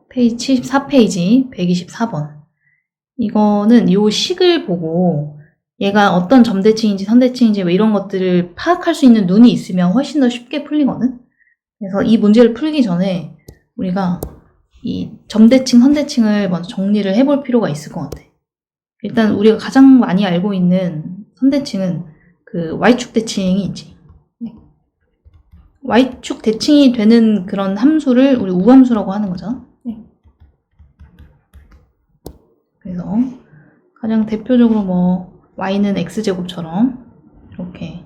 페이지 74페이지 124번. 이거는 요 식을 보고 얘가 어떤 점대칭인지 선대칭인지 뭐 이런 것들을 파악할 수 있는 눈이 있으면 훨씬 더 쉽게 풀리거든. 그래서 이 문제를 풀기 전에 우리가 이 점대칭, 선대칭을 먼저 정리를 해볼 필요가 있을 것 같아. 일단 우리가 가장 많이 알고 있는 선대칭은 그 y축 대칭이 있지. y축 대칭이 되는 그런 함수를 우리 우함수라고 하는 거죠. 그래서 가장 대표적으로 뭐 y는 x제곱처럼 이렇게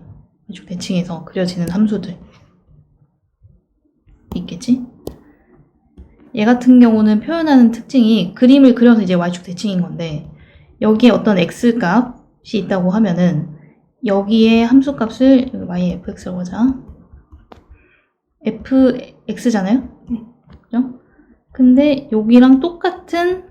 y축 대칭해서 그려지는 함수들 있겠지? 얘 같은 경우는 표현하는 특징이 그림을 그려서 이제 y축 대칭인 건데 여기에 어떤 x값이 있다고 하면은 여기에 함수값을 y의 fx라고 하자. fx잖아요? 그죠? 근데 여기랑 똑같은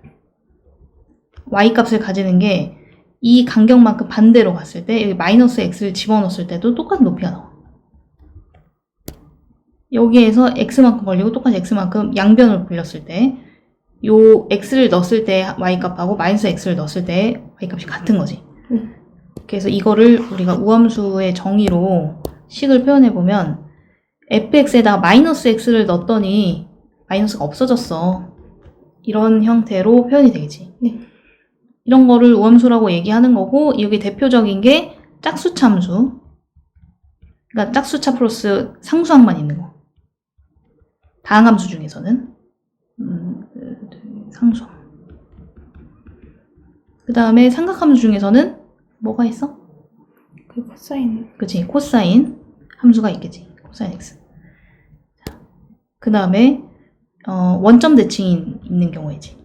y값을 가지는 게 이 간격만큼 반대로 갔을 때 여기 마이너스 x를 집어넣었을 때도 똑같은 높이가 나와. 여기에서 x만큼 벌리고 똑같이 x만큼 양변을 벌렸을 때 요 x를 넣었을 때 y값하고 마이너스 x를 넣었을 때 y값이 같은 거지. 그래서 이거를 우리가 우함수의 정의로 식을 표현해보면 fx에다가 마이너스 x를 넣었더니 마이너스가 없어졌어. 이런 형태로 표현이 되겠지. 이런 거를 우함수라고 얘기하는 거고 여기 대표적인 게 짝수차 함수. 그러니까 짝수차 플러스 상수항만 있는 거. 다항함수 중에서는 상수항. 그 다음에 삼각함수 중에서는 뭐가 있어? 그 코사인. 그치, 코사인 함수가 있겠지. 코사인 x. 그 다음에 원점 대칭이 있는 경우이지.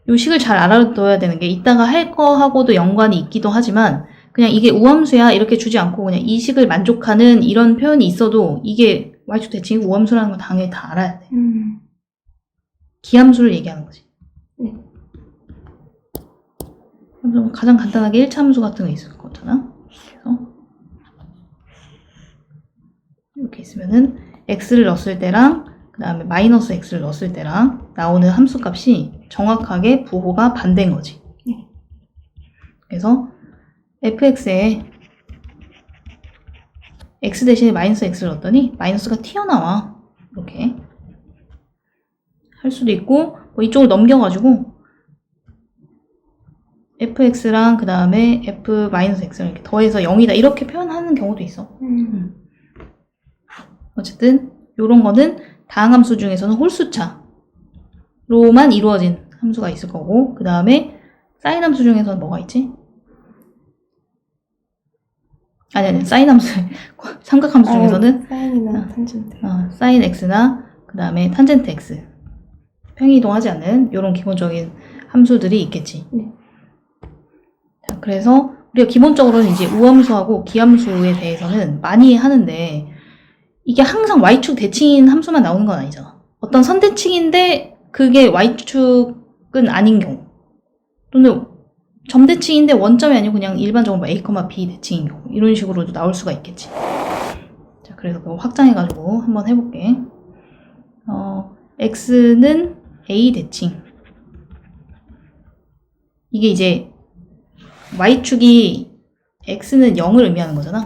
요 식을 잘 알아둬야 되는 게 이따가 할 거하고도 연관이 있기도 하지만 그냥 이게 우함수야 이렇게 주지 않고 그냥 이 식을 만족하는 이런 표현이 있어도 이게 y축 대칭이 우함수라는 거 당연히 다 알아야 돼. 기함수를 얘기하는 거지. 그래서 가장 간단하게 1차 함수 같은 거 있을 거잖아. 그래서 이렇게 있으면은 x를 넣었을 때랑 그 다음에 마이너스 x를 넣었을 때랑 나오는 함수값이 정확하게 부호가 반대인 거지. 그래서 fx에 x 대신에 마이너스 x를 넣었더니 마이너스가 튀어나와. 이렇게 할 수도 있고 뭐 이쪽을 넘겨가지고 fx랑 그 다음에 f 마이너스 x를 이렇게 더해서 0이다 이렇게 표현하는 경우도 있어. 어쨌든 요런 거는 다항함수 중에서는 홀수차로만 이루어진 함수가 있을 거고 그 다음에 사인 함수 중에서는 뭐가 있지? 아니 사인 함수 삼각함수 중에서는 사인이나 탄젠트. 사인 x나 그 다음에 탄젠트 x 평이동하지 않는 이런 기본적인 함수들이 있겠지. 자, 그래서 우리가 기본적으로는 이제 우함수하고 기함수에 대해서는 많이 하는데 이게 항상 y축 대칭인 함수만 나오는 건 아니잖아. 어떤 선대칭인데 그게 y축은 아닌 경우 또는 점대칭인데 원점이 아니고 그냥 일반적으로 a, b 대칭인 경우 이런 식으로도 나올 수가 있겠지. 자, 그래서 그거 확장해가지고 한번 해볼게. x는 a 대칭. 이게 이제 y축이 x는 0을 의미하는 거잖아.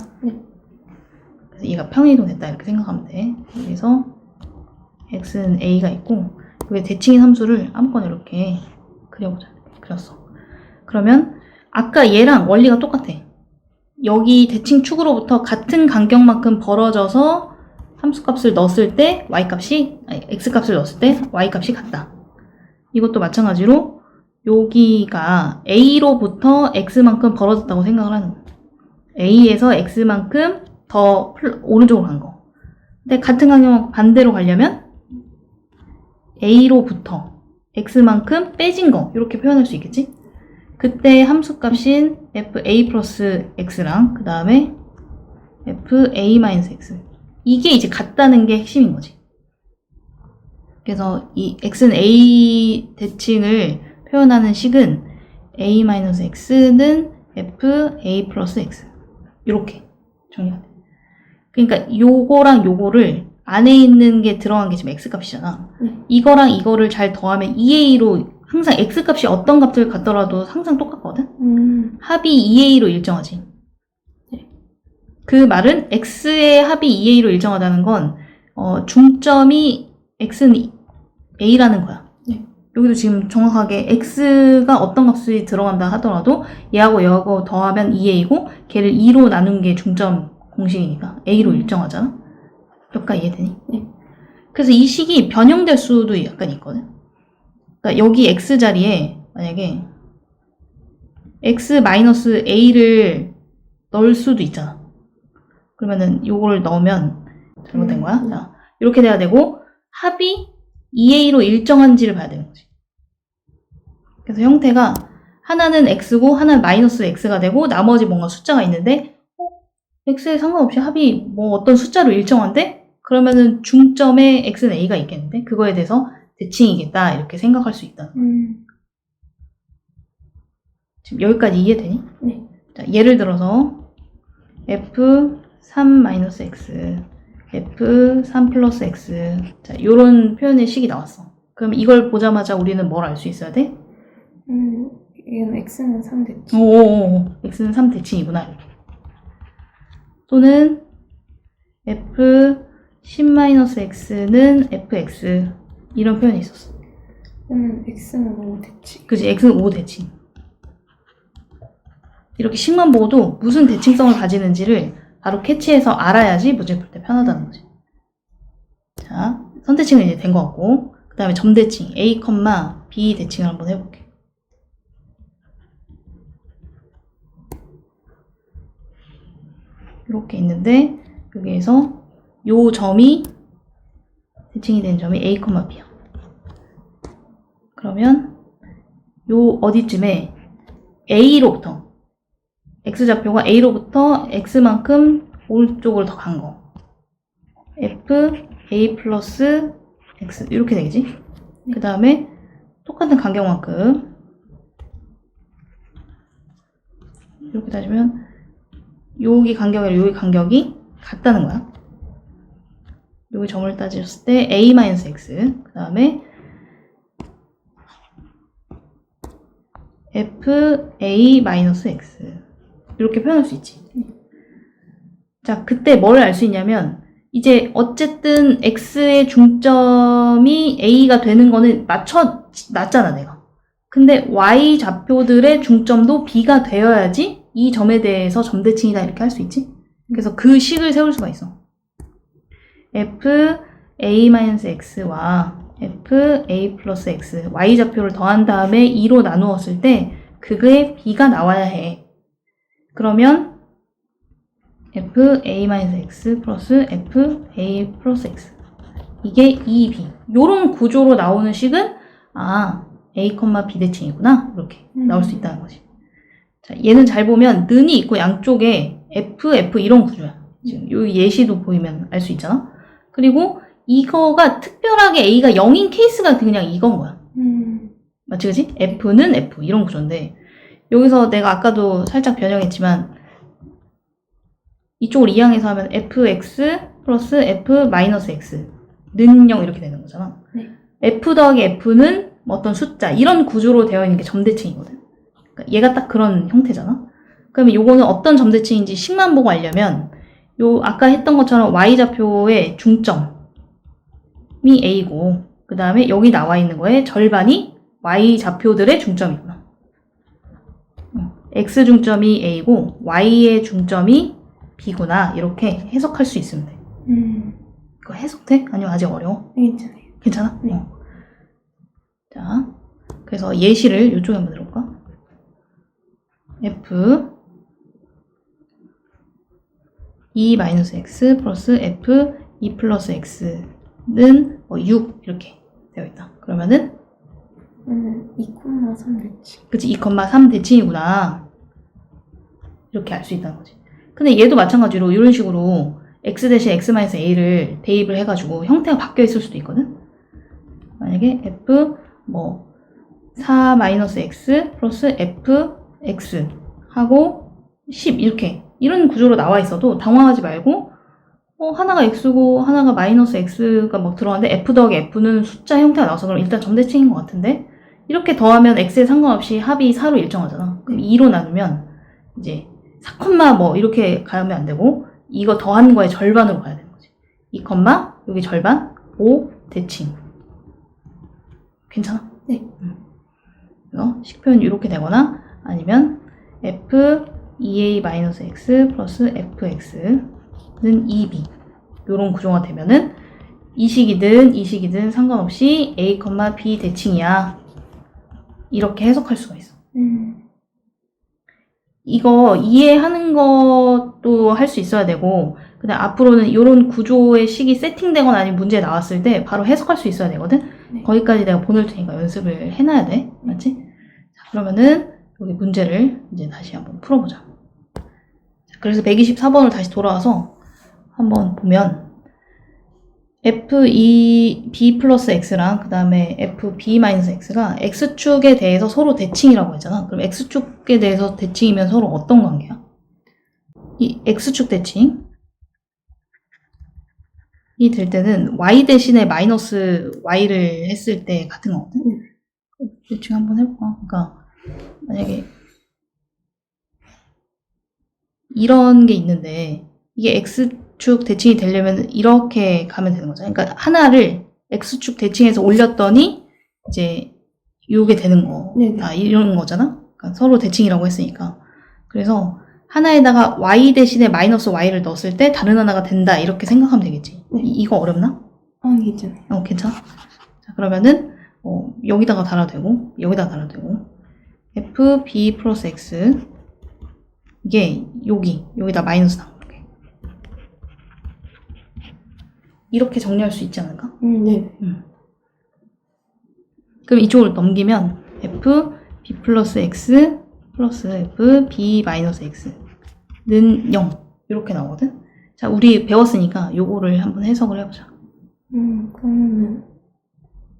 그래서 얘가 평이동 됐다 이렇게 생각하면 돼. 그래서 x는 a가 있고 여기 대칭인 함수를 아무거나 이렇게 그려보자. 그렸어. 그러면 아까 얘랑 원리가 똑같아. 여기 대칭 축으로부터 같은 간격만큼 벌어져서 함수값을 넣었을 때 x값을 넣었을 때 y값이 같다. 이것도 마찬가지로 여기가 a로부터 x만큼 벌어졌다고 생각을 하는 거야. a에서 x만큼 더 오른쪽으로 간 거. 근데 같은 간격만 반대로 가려면 a로부터 x만큼 빼진 거 이렇게 표현할 수 있겠지? 그때 함수값인 fa 플러스 x랑 그 다음에 fa 마이너스 x 이게 이제 같다는 게 핵심인 거지. 그래서 이 x는 a 대칭을 표현하는 식은 a 마이너스 x는 fa 플러스 x 이렇게 정리가 돼. 그러니까 요거랑 요거를 안에 있는 게 들어간 게 지금 x값이잖아. 네. 이거랑 이거를 잘 더하면 2a로 항상 x값이 어떤 값을 갖더라도 항상 똑같거든? 합이 2a로 일정하지. 네. 그 말은 x의 합이 2a로 일정하다는 건 중점이 x는 a라는 거야. 네. 여기도 지금 정확하게 x가 어떤 값이 들어간다 하더라도 얘하고 더하면 2a고 걔를 2로 나눈 게 중점 공식이니까 a로 일정하잖아. 여기까지 이해되니? 네. 그래서 이 식이 변형될 수도 약간 있거든. 그러니까 여기 x 자리에 만약에 x-a를 넣을 수도 있잖아. 그러면은 요거를 넣으면 잘못된 거야. 자, 이렇게 돼야 되고 합이 2a로 일정한지를 봐야 되는 거지. 그래서 형태가 하나는 x고 하나는 마이너스 x가 되고 나머지 뭔가 숫자가 있는데 x에 상관없이 합이 뭐 어떤 숫자로 일정한데 그러면은 중점에 x는 a가 있겠는데 그거에 대해서 대칭이겠다 이렇게 생각할 수 있다. 지금 여기까지 이해되니? 네. 자, 예를 들어서 f3-x, f3+x 자, 요런 표현의 식이 나왔어. 그럼 이걸 보자마자 우리는 뭘 알 수 있어야 돼? 이건 x는 3 대칭. 오, x는 3 대칭이구나. 또는 f10-x는 fx 이런 표현이 있었어. 이거는 x는 5 대칭. 그치, x는 5 대칭. 이렇게 식만 보고도 무슨 대칭성을 가지는지를 바로 캐치해서 알아야지 문제 풀 때 편하다는 거지. 자, 선대칭은 이제 된 것 같고 그 다음에 점대칭 a, b 대칭을 한번 해볼게. 이렇게 있는데 여기에서 요 점이 대칭이 된 점이 a, b야. 그러면 요 어디쯤에 a로부터 x좌표가 a로부터 x만큼 오른쪽으로 더 간 거. f a 플러스 x 이렇게 되겠지? 그 다음에 똑같은 간격만큼 이렇게 따지면 여기 간격이랑 여기 간격이 같다는 거야. 여기 점을 따졌을 때 a-x 그 다음에 fa-x 이렇게 표현할 수 있지. 자, 그때 뭘 알 수 있냐면 이제 어쨌든 x의 중점이 a가 되는 거는 놨잖아 내가. 근데 y 좌표들의 중점도 b가 되어야지 이 점에 대해서 점대칭이다 이렇게 할 수 있지. 그래서 그 식을 세울 수가 있어. fa-x와 fa 플러스 x y 좌표를 더한 다음에 2로 나누었을 때 그거의 b가 나와야 해. 그러면 fa-x 플러스 fa 플러스 x 이게 2b 요런 구조로 나오는 식은 a, b 대칭이구나 이렇게 나올 수 있다는 거지. 자, 얘는 잘 보면 는이 있고 양쪽에 f 이런 구조야. 지금 여기 예시도 보이면 알 수 있잖아. 그리고 이거가 특별하게 a가 0인 케이스가 그냥 이건 거야. 맞지 그치? f는 f 이런 구조인데 여기서 내가 아까도 살짝 변형했지만 이쪽을 이항해서 하면 fx 플러스 f 마이너스 x 는 0 이렇게 되는 거잖아. 네. f 더하기 f는 어떤 숫자 이런 구조로 되어 있는 게 점대칭이거든. 그러니까 얘가 딱 그런 형태잖아. 그러면 요거는 어떤 점대칭인지 식만 보고 알려면 요 아까 했던 것처럼 y좌표의 중점이 a고 그 다음에 여기 나와 있는 거에 절반이 y좌표들의 중점이구나. x 중점이 a고 y의 중점이 b구나 이렇게 해석할 수 있으면 돼. 이거 해석돼? 아니면 아직 어려워? 괜찮아요. 괜찮아? 네. 자, 그래서 예시를 이쪽에 한번 들어볼까? f 2-x 플러스 f 2 플러스 x는 6 이렇게 되어 있다. 그러면은 2,3 대칭. 그치 2,3 대칭이구나 이렇게 알 수 있다는 거지. 근데 얘도 마찬가지로 이런 식으로 x 대신 x-a를 대입을 해가지고 형태가 바뀌어 있을 수도 있거든. 만약에 f 4-x 플러스 fx 하고 10 이렇게 이런 구조로 나와 있어도 당황하지 말고 하나가 x고 하나가 마이너스 x가 막 들어가는데 f 더하기 f는 숫자 형태가 나와서 그럼 일단 점대칭인 것 같은데 이렇게 더하면 x에 상관없이 합이 4로 일정하잖아. 그럼 2로 나누면 이제 4, 뭐 이렇게 가면 안 되고 이거 더한 거의 절반으로 가야 되는 거지. 2, 여기 절반, 5 대칭. 괜찮아? 네. 그래서 식표현 이렇게 되거나 아니면 f 2a-x 플러스 fx는 2b 요런 구조가 되면은 이 식이든 상관없이 a, b 대칭이야. 이렇게 해석할 수가 있어. 이거 이해하는 것도 할 수 있어야 되고 그다음 앞으로는 이런 구조의 식이 세팅되거나 아니면 문제 나왔을 때 바로 해석할 수 있어야 되거든. 네. 거기까지 내가 보낼 테니까 연습을 해놔야 돼. 맞지? 자, 그러면은 여기 문제를 이제 다시 한번 풀어보자. 자, 그래서 124번을 다시 돌아와서 한번 보면 b 플러스 x랑 그 다음에 b 마이너스 x가 x축에 대해서 서로 대칭이라고 했잖아. 그럼 x축에 대해서 대칭이면 서로 어떤 관계야? 이 x축 대칭이 될 때는 y 대신에 마이너스 y를 했을 때 같은 거거든? 대칭 한번 해볼까? 그러니까 만약에 이런 게 있는데 이게 x축 대칭이 되려면 이렇게 가면 되는 거죠. 그러니까 하나를 x축 대칭해서 올렸더니 이제 요게 되는 거. 다 이런 거잖아. 그러니까 서로 대칭이라고 했으니까. 그래서 하나에다가 y 대신에 마이너스 y를 넣었을 때 다른 하나가 된다 이렇게 생각하면 되겠지. 네. 이거 어렵나? 괜찮아요. 괜찮아? 자, 그러면은 여기다가 달아도 되고 여기다가 달아도 되고 b 플러스 x 이게 여기다 마이너스 나오게 이렇게 정리할 수 있지 않을까? 네. 그럼 이쪽으로 넘기면 b 플러스 x 플러스 b 마이너스 x는 0 이렇게 나오거든. 자, 우리 배웠으니까 요거를 한번 해석을 해보자. 그러면은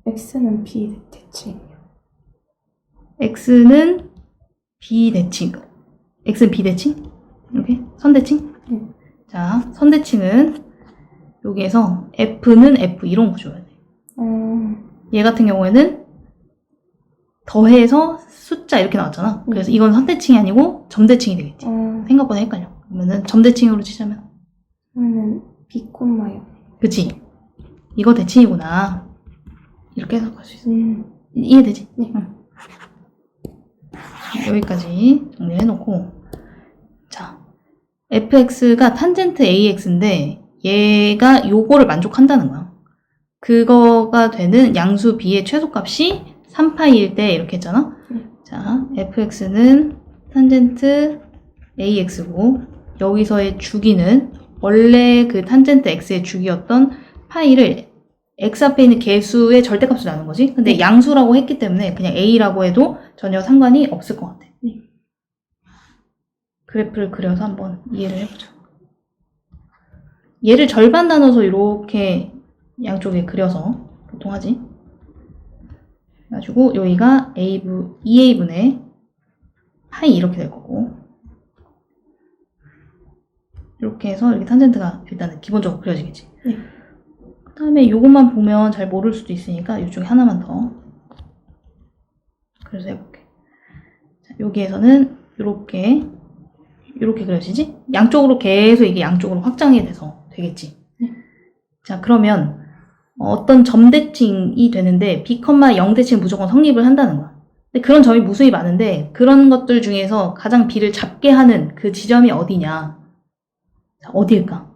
x는 b 대칭이요. x는 b 대칭. x는 b 대칭? 이렇게 선대칭? 자, 선대칭은 여기에서 f는 f 이런 구조여야 돼. 얘 같은 경우에는 더해서 숫자 이렇게 나왔잖아. 그래서 이건 선대칭이 아니고 점대칭이 되겠지. 생각보다 헷갈려. 그러면은 점대칭으로 치자면 그러면 b, 0. 그치? 이거 대칭이구나. 이렇게 해석할 수 있어. 이해되지? 네. 여기까지 정리해놓고 자, fx가 탄젠트 ax인데 얘가 요거를 만족한다는 거야. 그거가 되는 양수 b의 최소값이 3파이일 때 이렇게 했잖아. 자, fx는 탄젠트 ax고 여기서의 주기는 원래 그 탄젠트 x의 주기였던 파이를 x 앞에 있는 개수의 절대값으로 나눈 거지. 근데 양수라고 했기 때문에 그냥 a라고 해도 전혀 상관이 없을 것 같아. 그래프를 그려서 한번 이해를 해보자. 얘를 절반 나눠서 이렇게 양쪽에 그려서 보통 하지. 그래가지고 여기가 2a분의 파이 이렇게 될 거고 이렇게 해서 이렇게 탄젠트가 일단은 기본적으로 그려지겠지. 그 다음에 요것만 보면 잘 모를 수도 있으니까 이쪽에 하나만 더 그래서 해볼게. 자, 여기에서는 이렇게 그려지지? 양쪽으로 계속 이게 양쪽으로 확장이 돼서 되겠지. 자, 그러면 어떤 점대칭이 되는데 b, 0대칭 무조건 성립을 한다는 거야. 근데 그런 점이 무수히 많은데 그런 것들 중에서 가장 b를 작게 하는 그 지점이 어디냐? 자, 어디일까?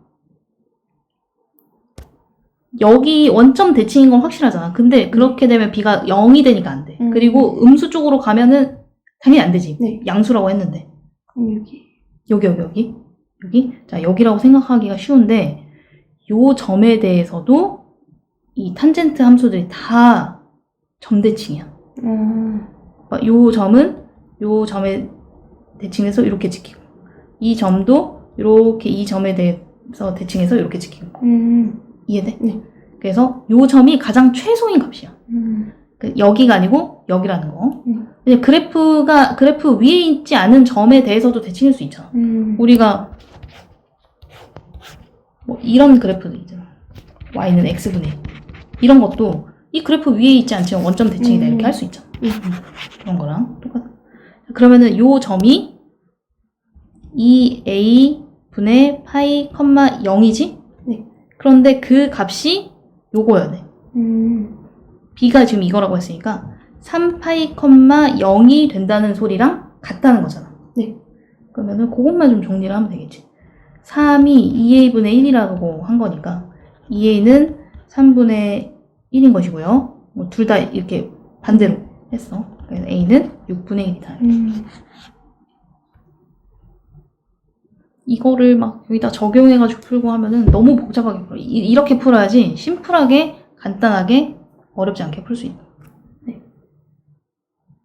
여기 원점 대칭인 건 확실하잖아. 근데 그렇게 되면 b가 0이 되니까 안 돼. 그리고 음수 쪽으로 가면은 당연히 안 되지. 양수라고 했는데. 그럼 여기? 자, 여기라고 생각하기가 쉬운데 요 점에 대해서도 이 탄젠트 함수들이 다 점대칭이야. 요 점은 요 점에 대칭해서 이렇게 지키고 이 점도 이렇게 이 점에 대해서 대칭해서 이렇게 지키고 이해돼? 네. 그래서 요 점이 가장 최소인 값이야. 여기가 아니고 여기라는 거. 그냥 그래프 위에 있지 않은 점에 대해서도 대칭할 수 있잖아. 우리가 뭐 이런 그래프들 있잖아. y는 x분의 이런 것도 이 그래프 위에 있지 않지만 원점 대칭이다 이렇게 할 수 있잖아. 그런 거랑 똑같아. 그러면은 요 점이 2a 분의 파이, 0이지? 네. 그런데 그 값이 요거여야 돼. b가 지금 이거라고 했으니까 3파이, 0이 된다는 소리랑 같다는 거잖아. 네. 그러면은 그것만 좀 정리를 하면 되겠지. 3이 2a분의 1이라고 한 거니까 2a는 3분의 1인 것이고요. 뭐 둘 다 이렇게 반대로 했어. 그래서 a는 6분의 1이다. 이거를 막 여기다 적용해가지고 풀고 하면은 너무 복잡하게 풀어. 이렇게 풀어야지 심플하게 간단하게 어렵지 않게 풀 수 있다. 네.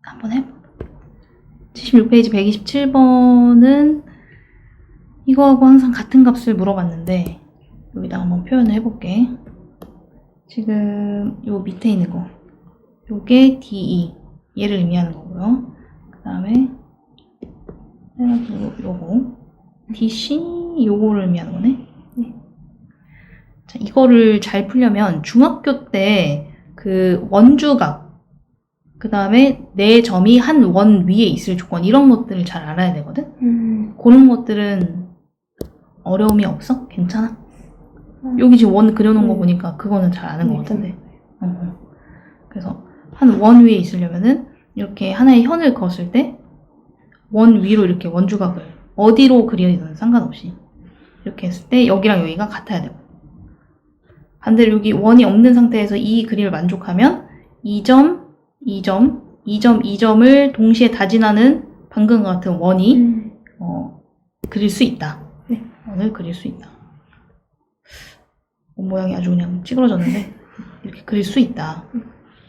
한번 해봐. 76페이지 127번은 이거하고 항상 같은 값을 물어봤는데 여기다 한번 표현을 해볼게. 지금 요 밑에 있는 거 요게 DE 얘를 의미하는 거고요. 그 다음에 요거 DC 요거를 의미하는 거네. 네. 자, 이거를 잘 풀려면 중학교 때 그 원주각 그 다음에 내 점이 한 원 위에 있을 조건 이런 것들을 잘 알아야 되거든. 그런 것들은 어려움이 없어? 괜찮아? 여기 지금 원 그려놓은 거 보니까 그거는 잘 아는 것 같은데. 그래서 한 원 위에 있으려면은 이렇게 하나의 현을 그었을 때 원 위로 이렇게 원주각을 어디로 그리든 상관없이 이렇게 했을 때 여기랑 여기가 같아야 되고, 반대로 여기 원이 없는 상태에서 이 그림을 만족하면 2점, 2점, 2점, 2점을 동시에 다진하는 방금과 같은 원이 그릴 수 있다. 네. 원을 그릴 수 있다. 원 모양이 아주 그냥 찌그러졌는데 이렇게 그릴 수 있다.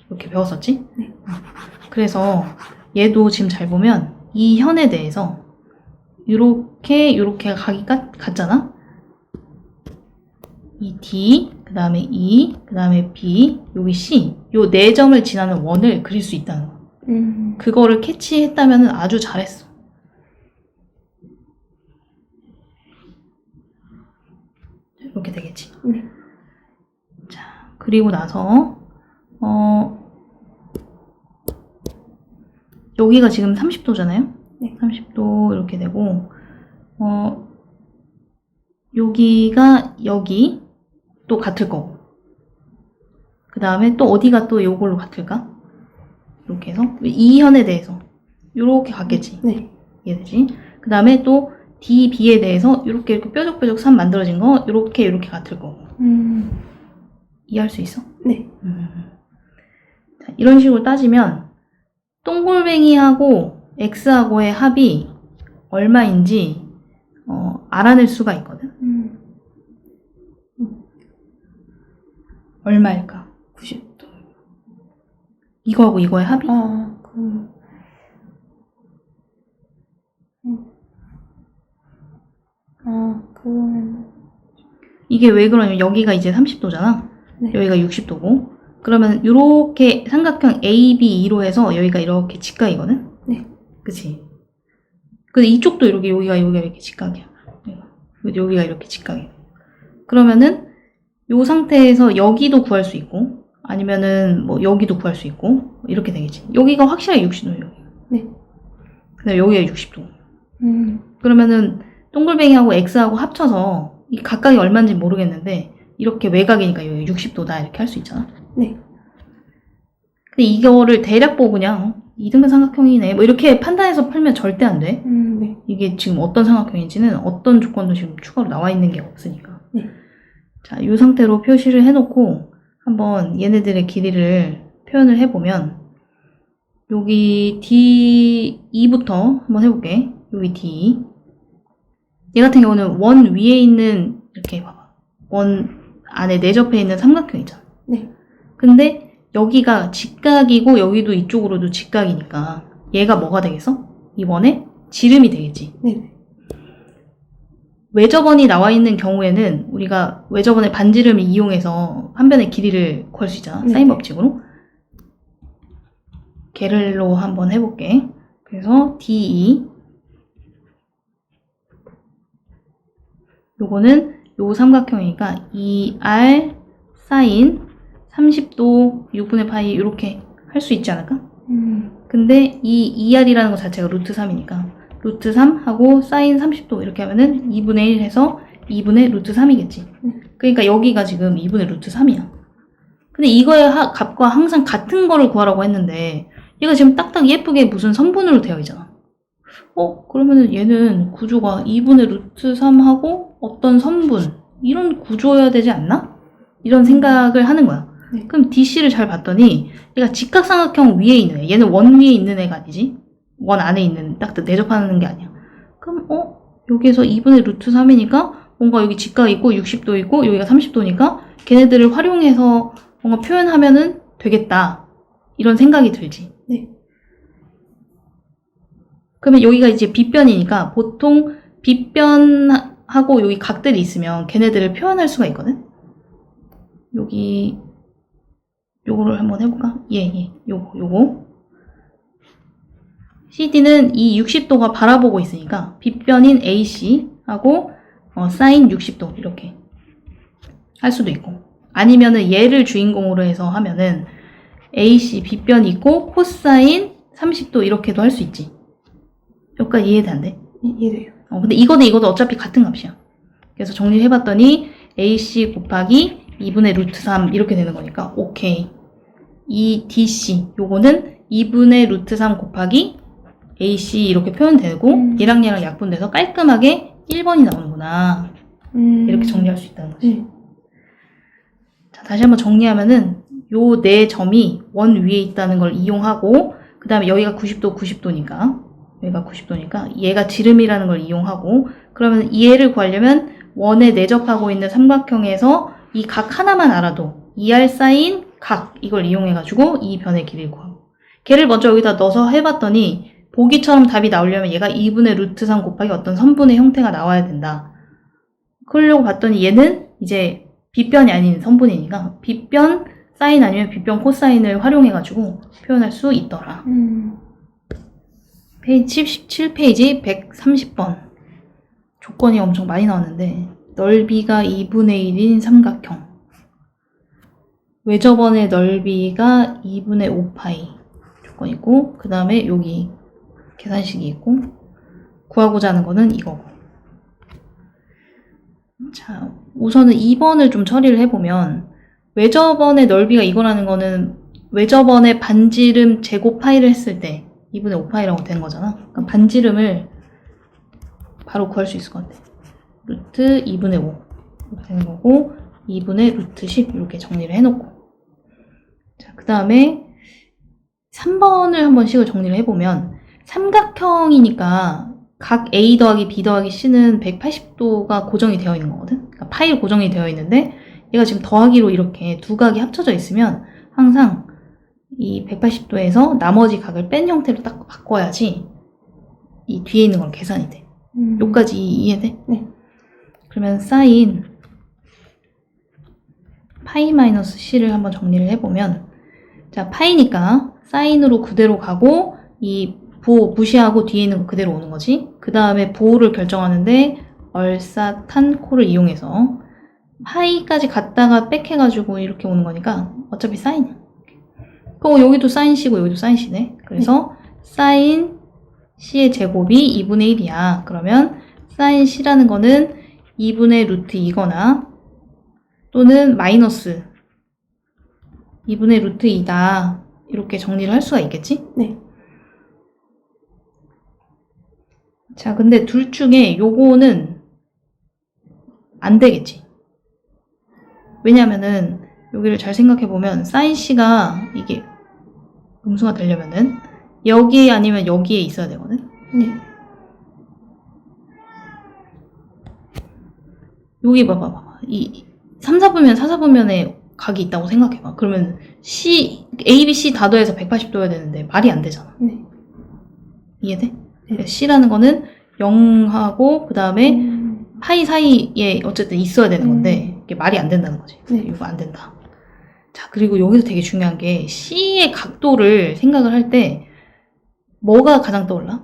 이렇게 배웠었지? 네. 그래서 얘도 지금 잘 보면 이 현에 대해서 요렇게 각이 같잖아? 이 D, 그 다음에 E, 그 다음에 B, 여기 C 요 네 점을 지나는 원을 그릴 수 있다는 거. 그거를 캐치했다면 아주 잘했어. 이렇게 되겠지. 자, 그리고 나서 여기가 지금 30도잖아요? 네. 30도 이렇게 되고 여기가 여기 또 같을 거고, 그 다음에 또 어디가 또 요걸로 같을까? 이렇게 해서 이 현에 대해서 요렇게 같겠지. 네. 이해되지? 그 다음에 또 D, B에 대해서 이렇게 뾰족뾰족 선 만들어진 거 요렇게 같을 거고. 이해할 수 있어? 네. 자, 이런 식으로 따지면 동글뱅이하고 X하고의 합이 얼마인지 알아낼 수가 있거든. 얼마일까? 90도. 이거하고 이거의 합이? 그러면 이게 왜 그러냐면 여기가 이제 30도잖아. 네. 여기가 60도고. 그러면 이렇게 삼각형 ABE로 해서 여기가 이렇게 직각이거든? 네. 그치? 근데 이쪽도 이렇게 여기가 이렇게 직각이야. 여기가 이렇게 직각이야. 그러면은 요 상태에서 여기도 구할 수 있고 아니면은 뭐 여기도 구할 수 있고 이렇게 되겠지. 여기가 확실하게 60도예요. 네. 근데 여기가 60도. 그러면은 동글뱅이하고 X하고 합쳐서 이 각각이 얼마인지 모르겠는데 이렇게 외곽이니까 여기 60도다 이렇게 할 수 있잖아. 네. 근데 이거를 대략 보고 그냥 이등변 삼각형이네 뭐 이렇게 판단해서 풀면 절대 안 돼. 네. 이게 지금 어떤 삼각형인지는 어떤 조건도 지금 추가로 나와 있는 게 없으니까. 네. 자, 이 상태로 표시를 해놓고 한번 얘네들의 길이를 표현을 해보면 여기 D2부터 한번 해볼게. 여기 D. 얘 같은 경우는 원 위에 있는 이렇게 봐봐. 원 안에 내접해 있는 삼각형 있잖아. 네. 근데 여기가 직각이고 여기도 이쪽으로도 직각이니까 얘가 뭐가 되겠어? 이번에 지름이 되겠지. 네. 외접원이 나와 있는 경우에는 우리가 외접원의 반지름을 이용해서 한 변의 길이를 구할 수 있잖아. 사인 법칙으로. 걔를로 한번 해볼게. 그래서 DE 요거는 요 삼각형이니까 2r 사인 30도 6분의 파이 이렇게 할 수 있지 않을까? 근데 이 2r이라는 것 자체가 루트 3이니까 루트 3 하고 사인 30도 이렇게 하면은 2분의 1 해서 2분의 루트 3이겠지. 그러니까 여기가 지금 2분의 루트 3이야. 근데 이거의 값과 항상 같은 거를 구하라고 했는데 얘가 지금 딱딱 예쁘게 무슨 선분으로 되어 있잖아. 그러면은 얘는 구조가 2분의 루트 3하고 어떤 선분 이런 구조여야 되지 않나? 이런 생각을 하는 거야. 네. 그럼 DC를 잘 봤더니 얘가 직각삼각형 위에 있는 애, 얘는 원 위에 있는 애가 아니지? 원 안에 있는 딱 내접하는 게 아니야. 그럼 여기에서 2분의 루트 3이니까 뭔가 여기 직각 있고 60도 있고 여기가 30도니까 걔네들을 활용해서 뭔가 표현하면은 되겠다. 이런 생각이 들지. 네. 그러면 여기가 이제 빗변이니까 보통 빗변하고 여기 각들이 있으면 걔네들을 표현할 수가 있거든? 여기 요거를 한번 해볼까? 요거 CD는 이 60도가 바라보고 있으니까 빗변인 AC하고 사인 60도 이렇게 할 수도 있고 아니면은 얘를 주인공으로 해서 하면은 AC 빗변이 있고 코사인 30도 이렇게도 할 수 있지. 여기까지 이해된대? 이해돼요. 근데 이거도 어차피 같은 값이야. 그래서 정리해봤더니 AC 곱하기 2분의 루트 3 이렇게 되는 거니까 오케이. 이 DC 요거는 2분의 루트 3 곱하기 AC 이렇게 표현되고 얘랑 약분돼서 깔끔하게 1번이 나오는구나. 이렇게 정리할 수 있다는 거지. 자, 다시 한번 정리하면은 요 네 점이 원 위에 있다는 걸 이용하고 그 다음에 여기가 90도니까 여기가 90도니까 얘가 지름이라는 걸 이용하고 그러면 얘를 구하려면 원에 내접하고 있는 삼각형에서 이 각 하나만 알아도 2r 사인 각 이걸 이용해가지고 이 변의 길이를 구하고 걔를 먼저 여기다 넣어서 해봤더니 보기처럼 답이 나오려면 얘가 2분의 루트 3 곱하기 어떤 선분의 형태가 나와야 된다. 그러려고 봤더니 얘는 이제 빗변이 아닌 선분이니까 빗변 사인 아니면 빗변 코사인을 활용해가지고 표현할 수 있더라. 페이지 17페이지 130번. 조건이 엄청 많이 나왔는데 넓이가 2분의 1인 삼각형. 외접원의 넓이가 2분의 5파이 조건이고 그 다음에 여기 계산식이 있고 구하고자 하는 거는 이거고. 자, 우선은 2번을 좀 처리를 해보면 외접원의 넓이가 이거라는 거는 외접원의 반지름 제곱 파이를 했을 때 2분의 5파이라고 된 거잖아. 그러니까 반지름을 바로 구할 수 있을 것 같아. 루트 2분의 5 이렇게 되는 거고 2분의 루트 10 이렇게 정리를 해놓고 자, 그 다음에 3번을 한번 식을 정리를 해보면 삼각형이니까 각 A 더하기 B 더하기 C는 180도가 고정이 되어 있는 거거든. 그러니까 파이 고정이 되어 있는데 얘가 지금 더하기로 이렇게 두 각이 합쳐져 있으면 항상 이 180도에서 나머지 각을 뺀 형태로 딱 바꿔야지 이 뒤에 있는 걸 계산이 돼. 여기까지 이해돼? 네. 그러면 사인 파이 마이너스 C를 한번 정리를 해보면 자 파이니까 사인으로 그대로 가고 이 부호 무시하고 뒤에 있는 거 그대로 오는 거지. 그 다음에 부호를 결정하는데 얼사탄 코를 이용해서 파이까지 갔다가 빽해가지고 이렇게 오는 거니까 어차피 사인이야. 그리고 여기도 사인 C고 여기도 사인 C네. 그래서 사인 C의 제곱이 2분의 1이야. 그러면 사인 C라는 거는 2분의 루트 2거나 또는 마이너스 2분의 루트 2다. 이렇게 정리를 할 수가 있겠지? 네. 자, 근데 둘 중에 요거는 안 되겠지. 왜냐면은 여기를 잘 생각해보면 사인 C가 이게 음수가 되려면은 여기에 아니면 여기에 있어야 되거든? 네. 여기 봐봐. 이 3, 4분면, 4, 4분면에 각이 있다고 생각해봐. 그러면 C, A, B, C 다 더해서 180도여야 되는데 말이 안 되잖아. 네. 이해돼? 네. C라는 거는 0하고 그 다음에 파이 사이에 어쨌든 있어야 되는 건데 이게 말이 안 된다는 거지. 네. 이거 안 된다. 자, 그리고 여기서 되게 중요한 게 C의 각도를 생각을 할 때 뭐가 가장 떠올라?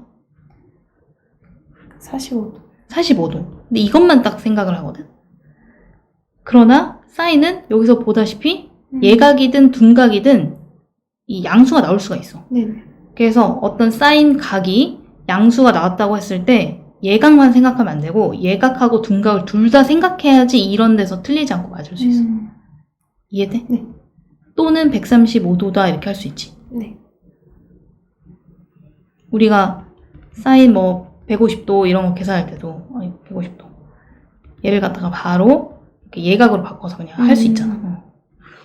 45도. 45도. 근데 이것만 딱 생각을 하거든. 그러나 사인은 여기서 보다시피 예각이든 둔각이든 이 양수가 나올 수가 있어. 네네. 그래서 어떤 사인 각이 양수가 나왔다고 했을 때 예각만 생각하면 안 되고 예각하고 둔각을 둘 다 생각해야지 이런 데서 틀리지 않고 맞을 수 있어. 이해돼? 네. 또는 135도다 이렇게 할 수 있지. 네. 우리가 사인 뭐 150도 이런 거 계산할 때도 150도 얘를 갖다가 바로 이렇게 예각으로 바꿔서 그냥 할 수 있잖아.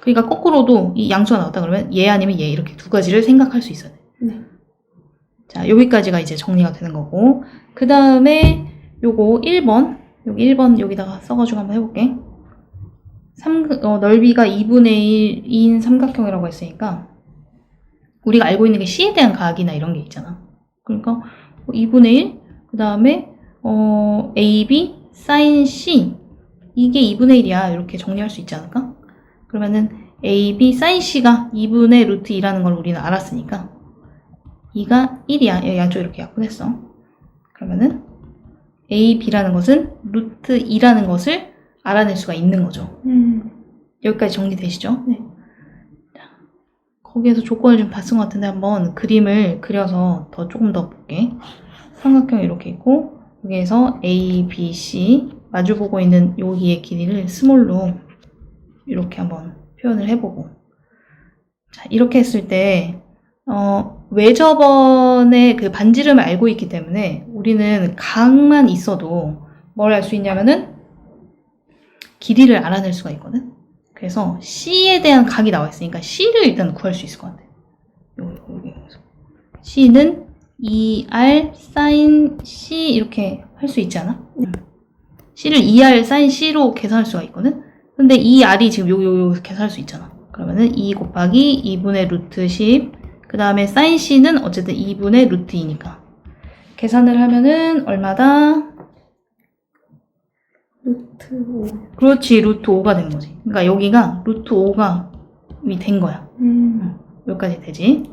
그러니까 거꾸로도 이 양수가 나왔다 그러면 얘 아니면 얘 이렇게 두 가지를 생각할 수 있어야 돼. 네. 자, 여기까지가 이제 정리가 되는 거고 그 다음에 요거 1번 여기 1번 여기다가 써가지고 한번 해볼게. 넓이가 2분의 1인 삼각형이라고 했으니까 우리가 알고 있는 게 C에 대한 가학이나 이런 게 있잖아. 그러니까 2분의 1, 그 다음에 AB sin C 이게 2분의 1이야. 이렇게 정리할 수 있지 않을까? 그러면은 AB sin C가 2분의 루트 2라는 걸 우리는 알았으니까 2가 1이야. 양쪽 이렇게 약분했어. 그러면은 AB라는 것은 루트 2라는 것을 알아낼 수가 있는 거죠. 여기까지 정리되시죠? 네. 거기에서 조건을 좀 다 쓴 것 같은데 한번 그림을 그려서 조금 더 볼게. 삼각형이 이렇게 있고 여기에서 A, B, C 마주보고 있는 여기의 길이를 스몰로 이렇게 한번 표현을 해보고 자, 이렇게 했을 때 외접원의 그 반지름을 알고 있기 때문에 우리는 각만 있어도 뭘 알 수 있냐면은 길이를 알아낼 수가 있거든. 그래서 C에 대한 각이 나와 있으니까 C를 일단 구할 수 있을 것 같아. 여기서 C는 2R sin C 이렇게 할 수 있지 않아? C를 2R sin C로 계산할 수가 있거든. 근데 2R이 지금 여기서 계산할 수 있잖아. 그러면은 2 곱하기 2분의 루트 10 그 다음에 sin C는 어쨌든 2분의 루트 2니까 계산을 하면은 얼마다? 루트 5. 그렇지, 루트 5가 된 거지. 그러니까 여기가 루트 5가 된 거야. 여기까지 되지?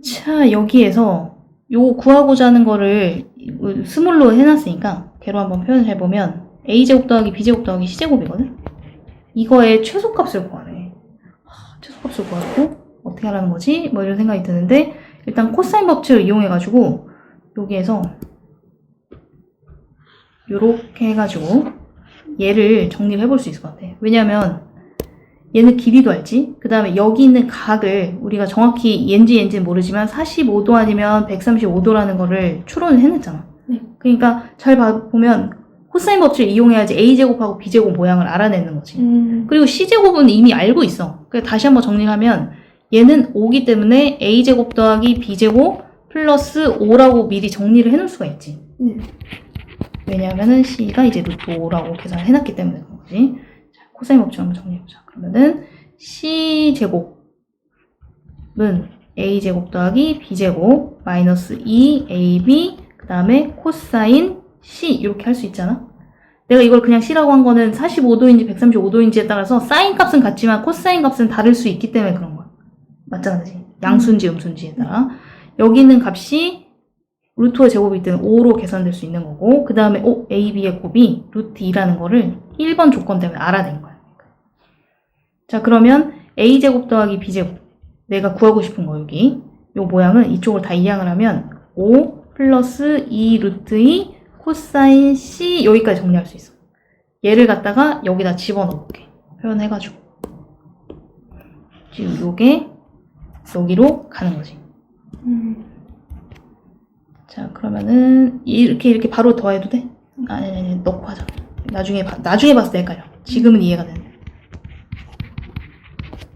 자, 여기에서 요 구하고자 하는 거를 스몰로 해놨으니까 걔로 한번 표현을 해보면 a제곱 더하기 b제곱 더하기 c제곱이거든? 이거의 최소값을 구하네. 최소값을 구하고 어떻게 하라는 거지? 뭐 이런 생각이 드는데 일단 코사인 법칙을 이용해가지고 여기에서 요렇게 해가지고 얘를 정리를 해볼 수 있을 것 같아. 왜냐면 얘는 길이도 알지? 그 다음에 여기 있는 각을 우리가 정확히 얘인지는 모르지만 45도 아니면 135도라는 거를 추론을 해냈잖아. 네. 그러니까 잘 보면 코사인 법칙을 이용해야지 a제곱하고 b제곱 모양을 알아내는 거지. 그리고 c제곱은 이미 알고 있어. 그래서 다시 한번 정리하면 얘는 5기 때문에 a제곱 더하기 b제곱 플러스 5라고 미리 정리를 해놓을 수가 있지. 왜냐하면은 c가 이제 루트 5라고 계산을 해놨기 때문에 그런 거지. 자, 코사인 법칙 한번 정리해보자. 그러면은 c제곱은 a제곱 더하기 b제곱 마이너스 2ab 그 다음에 코사인 c 이렇게 할 수 있잖아. 내가 이걸 그냥 c라고 한 거는 45도인지 135도인지에 따라서 사인 값은 같지만 코사인 값은 다를 수 있기 때문에 그런 거야. 맞잖아, 그치? 양수인지 음수인지에 따라. 여기 있는 값이 루트의 제곱일 때는 5로 계산될 수 있는 거고 그 다음에 AB의 곱이 루트 2라는 거를 1번 조건 때문에 알아낸 거야. 자, 그러면 A제곱 더하기 B제곱 내가 구하고 싶은 거 여기 요 모양은 이쪽을 다 이항을 하면 5 플러스 2 루트 2 코사인 C 여기까지 정리할 수 있어. 얘를 갖다가 여기다 집어넣어 볼게. 표현해가지고 지금 요게 여기로 가는 거지. 자, 그러면은 이렇게 바로 더해도 돼? 아니 넣고 하자. 나중에 봤을 때 헷갈려. 지금은 이해가 되는데.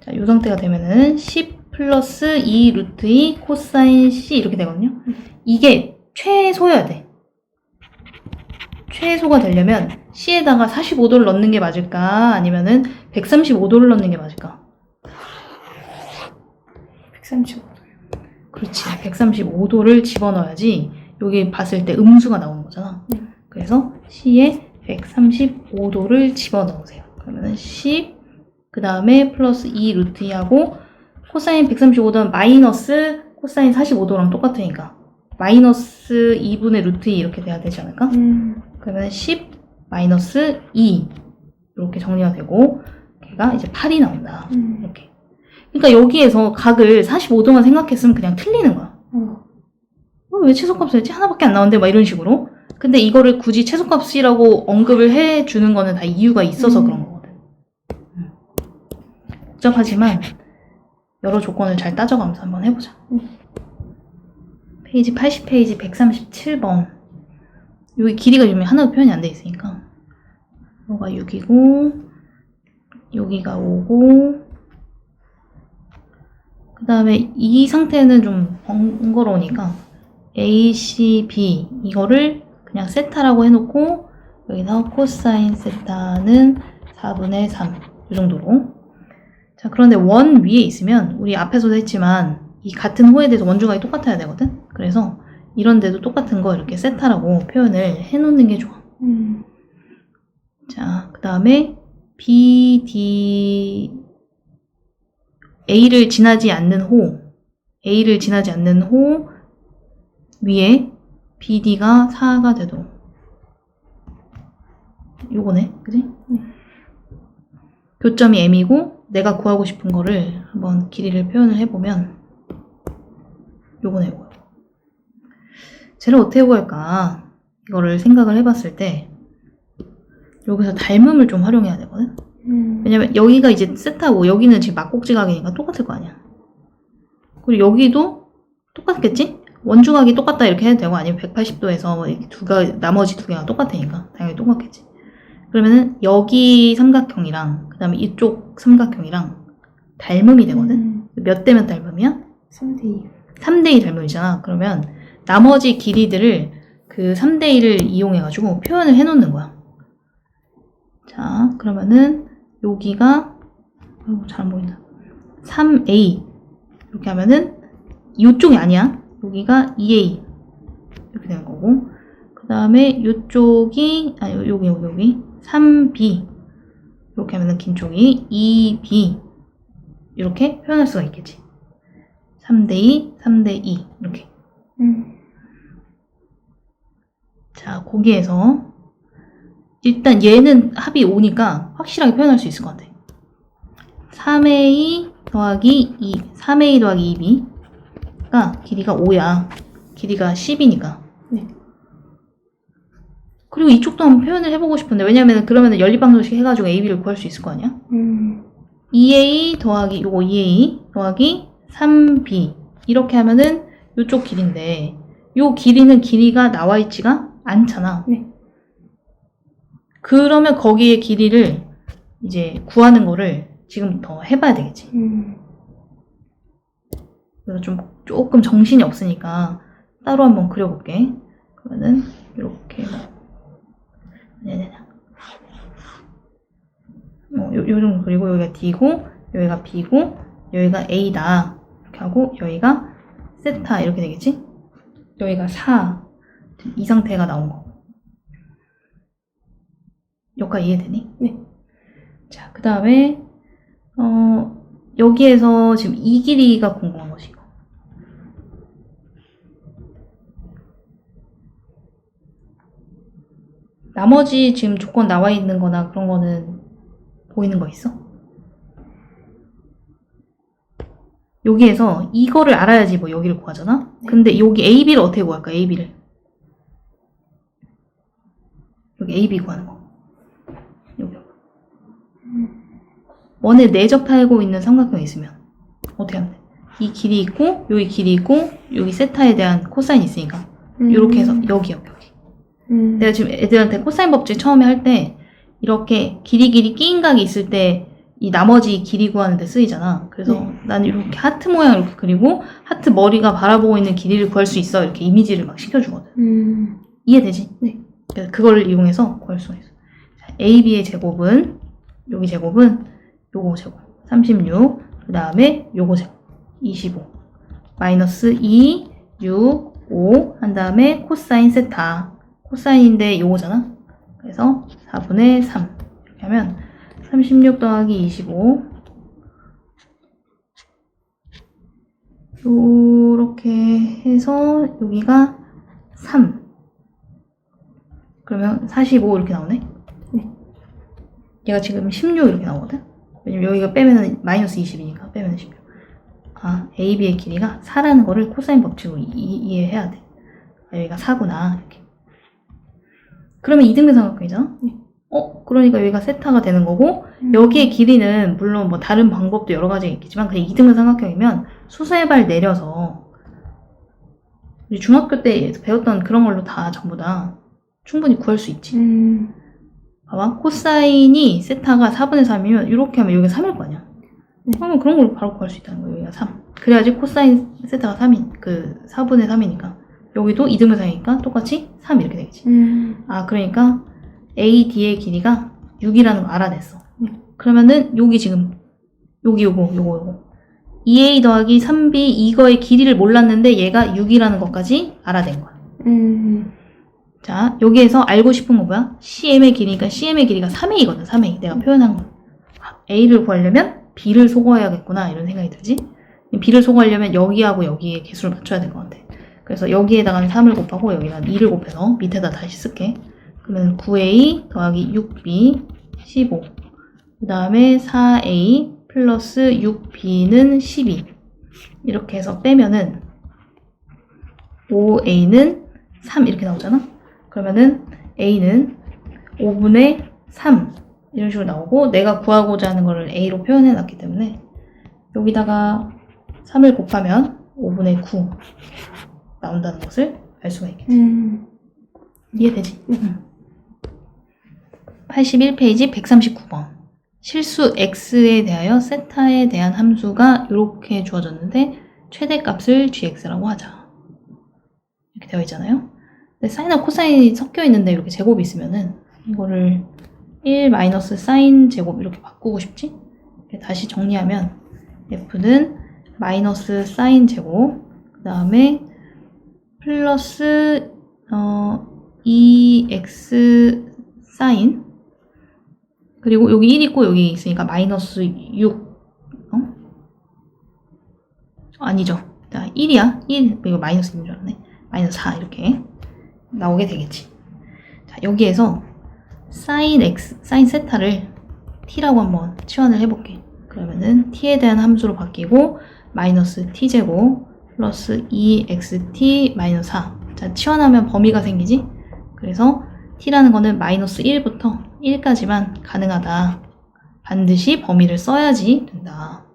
자, 이 상태가 되면은 10 플러스 2 루트 2 코사인 C 이렇게 되거든요. 이게 최소여야 돼. 최소가 되려면 C에다가 45도를 넣는 게 맞을까? 아니면은 135도를 넣는 게 맞을까? 135도요. 그렇지. 135도를 집어넣어야지 여기 봤을 때 음수가 나오는 거잖아. 그래서 C에 135도를 집어넣으세요. 그러면은 10, 그 다음에 플러스 2 루트 2하고 코사인 135도는 마이너스 코사인 45도랑 똑같으니까 마이너스 2분의 루트 2 이렇게 돼야 되지 않을까? 그러면 10 마이너스 2 이렇게 정리가 되고 걔가 이제 8이 나온다. 음. 이렇게. 그러니까 여기에서 각을 45도만 생각했으면 그냥 틀리는 거야. 왜 최소값을 했지? 하나밖에 안 나오는데 막 이런 식으로. 근데 이거를 굳이 최소값이라고 언급을 해주는 거는 다 이유가 있어서 그런 거거든. 복잡하지만 여러 조건을 잘 따져가면서 한번 해보자. 페이지 80페이지 137번. 여기 길이가 지금 하나도 표현이 안 돼 있으니까 여기가 6이고 여기가 5고 그 다음에 이 상태는 좀 번거로우니까 A, C, B 이거를 그냥 세타라고 해놓고 여기서 코사인 세타는 4분의 3 이 정도로. 자, 그런데 원 위에 있으면 우리 앞에서도 했지만 이 같은 호에 대해서 원주각이 똑같아야 되거든. 그래서 이런 데도 똑같은 거 이렇게 세타라고 표현을 해놓는 게 좋아. 자, 그 다음에 B, D, A를 지나지 않는 호 위에 BD가 4가 되도록. 요거네, 그지? 교점이 M이고 내가 구하고 싶은 거를 한번 길이를 표현을 해보면 요거네, 요거. 쟤를 어떻게 구할까? 이거를 생각을 해봤을 때 여기서 닮음을 좀 활용해야 되거든? 왜냐면 여기가 이제 세타고 여기는 지금 막곡지각이니까 똑같을 거 아니야. 그리고 여기도 똑같겠지? 원주각이 똑같다 이렇게 해도 되고 아니면 180도에서 나머지 두 개가 똑같으니까 당연히 똑같겠지. 그러면은 여기 삼각형이랑 그 다음에 이쪽 삼각형이랑 닮음이 되거든? 몇 대면 닮음이야? 3대2. 3대2 닮음이잖아. 그러면 나머지 길이들을 그 3대2를 이용해가지고 표현을 해놓는 거야. 자, 그러면은 여기가 잘 안 보인다. 3a 이렇게 하면은 이쪽이 아니야. 여기가 2a 이렇게 되는 거고 그 다음에 이쪽이 여기 3b 이렇게 하면은 긴 쪽이 2b 이렇게 표현할 수가 있겠지. 3대2, 3대2 이렇게. 자, 거기에서 일단 얘는 합이 5니까 확실하게 표현할 수 있을 것 같아. 3a 더하기 2, 3a 더하기 2b가 길이가 5야. 길이가 10이니까. 네. 그리고 이쪽도 한번 표현을 해보고 싶은데 왜냐면 그러면 연립방정식 해가지고 ab를 구할 수 있을 거 아니야? 2a 더하기 요거 2a 더하기 3b 이렇게 하면은 요쪽 길인데 요 길이는 길이가 나와 있지가 않잖아. 네. 그러면 거기에 길이를 이제 구하는 거를 지금부터 해봐야 되겠지. 그래서 조금 정신이 없으니까 따로 한번 그려볼게. 그러면은 이렇게 요 정도 그리고 여기가 D고 여기가 B고 여기가 A다 이렇게 하고 여기가 세타 이렇게 되겠지? 여기가 4 이 상태가 나온 거. 여기까지 이해되니? 네. 자, 그 다음에 여기에서 지금 이 길이가 궁금한 것이 이거. 나머지 지금 조건 나와 있는 거나 그런 거는 보이는 거 있어? 여기에서 이거를 알아야지 뭐 여기를 구하잖아? 네. 근데 여기 AB를 어떻게 구할까? AB를. 여기 AB 구하는 거. 여기. 원에 내접하고 있는 삼각형이 있으면 어떻게 하면 돼? 이 길이 있고 여기 길이 있고 여기 세타에 대한 코사인이 있으니까 이렇게 해서 여기. 내가 지금 애들한테 코사인 법칙 처음에 할 때 이렇게 길이 끼인 각이 있을 때 이 나머지 길이 구하는 데 쓰이잖아. 그래서 나는 이렇게 하트 모양 이렇게 그리고 하트 머리가 바라보고 있는 길이를 구할 수 있어. 이렇게 이미지를 막 시켜주거든. 이해되지? 네. 그래서 그걸 이용해서 구할 수가 있어. 자, AB의 제곱은 여기 제곱은 요거 제곱 36 그 다음에 요거 제곱 25 마이너스 2 6 5 한 다음에 코사인 세타 코사인인데 요거잖아. 그래서 4분의 3 이렇게 하면 36 더하기 25 요렇게 해서 여기가 3 그러면 45 이렇게 나오네. 네. 얘가 지금 16 이렇게 나오거든? 왜냐면 여기가 빼면은 마이너스 20이니까 빼면 16. 아, AB의 길이가 4라는 거를 코사인 법칙으로 이해해야 돼. 아, 여기가 4구나. 이렇게. 그러면 이등변 삼각형이잖아? 그러니까 여기가 세타가 되는 거고, 여기의 길이는 물론 뭐 다른 방법도 여러 가지가 있겠지만, 그냥 이등변 삼각형이면 수세발 내려서, 우리 중학교 때 배웠던 그런 걸로 다 전부 다 충분히 구할 수 있지. 봐봐. 코사인이 세타가 4분의 3이면 이렇게 하면 여기가 3일 거 아니야. 그러면 그런 걸로 바로 구할 수 있다는 거야. 여기가 3. 그래야지 코사인 세타가 3인, 4분의 3이니까. 여기도 이등변상이니까 똑같이 3 이렇게 되겠지. 아, 그러니까 AD의 길이가 6이라는 거 알아냈어. 그러면은 여기 지금 요거 2A 더하기 3B 이거의 길이를 몰랐는데 얘가 6이라는 것까지 알아낸 거야. 자, 여기에서 알고 싶은 거 뭐야? CM의 길이니까 CM의 길이가 3A거든. 3A. 내가 표현한 거. A를 구하려면 B를 소거해야겠구나 이런 생각이 들지? B를 소거하려면 여기하고 여기에 개수를 맞춰야 될 것 같아. 그래서 여기에다가는 3을 곱하고 여기다가 2를 곱해서 밑에다 다시 쓸게. 그러면 9A 더하기 6B 15. 그 다음에 4A 플러스 6B는 12. 이렇게 해서 빼면은 5A는 3 이렇게 나오잖아? 그러면은 A는 5분의 3 이런 식으로 나오고 내가 구하고자 하는 거를 A로 표현해 놨기 때문에 여기다가 3을 곱하면 5분의 9 나온다는 것을 알 수가 있겠지. 이해되지? 81페이지 139번. 실수 x에 대하여 세타에 대한 함수가 이렇게 주어졌는데 최대값을 gx라고 하자. 이렇게 되어 있잖아요. 근데 사인하고 코사인이 섞여 있는데 이렇게 제곱이 있으면은 이거를 1 마이너스 사인 제곱 이렇게 바꾸고 싶지? 다시 정리하면 f는 마이너스 사인 제곱 그 다음에 플러스 2x 사인 그리고 여기 1 있고 여기 있으니까 마이너스 6 아니죠. 1이야. 1 이거 마이너스 1인 줄 알았네. 마이너스 4 이렇게 나오게 되겠지. 자, 여기에서 사인 x, 사인 세타를 t라고 한번 치환을 해볼게. 그러면은 t에 대한 함수로 바뀌고 마이너스 t제곱 플러스 2xt 마이너스 4. 자, 치환하면 범위가 생기지? 그래서 t라는 거는 마이너스 1부터 1까지만 가능하다. 반드시 범위를 써야지 된다.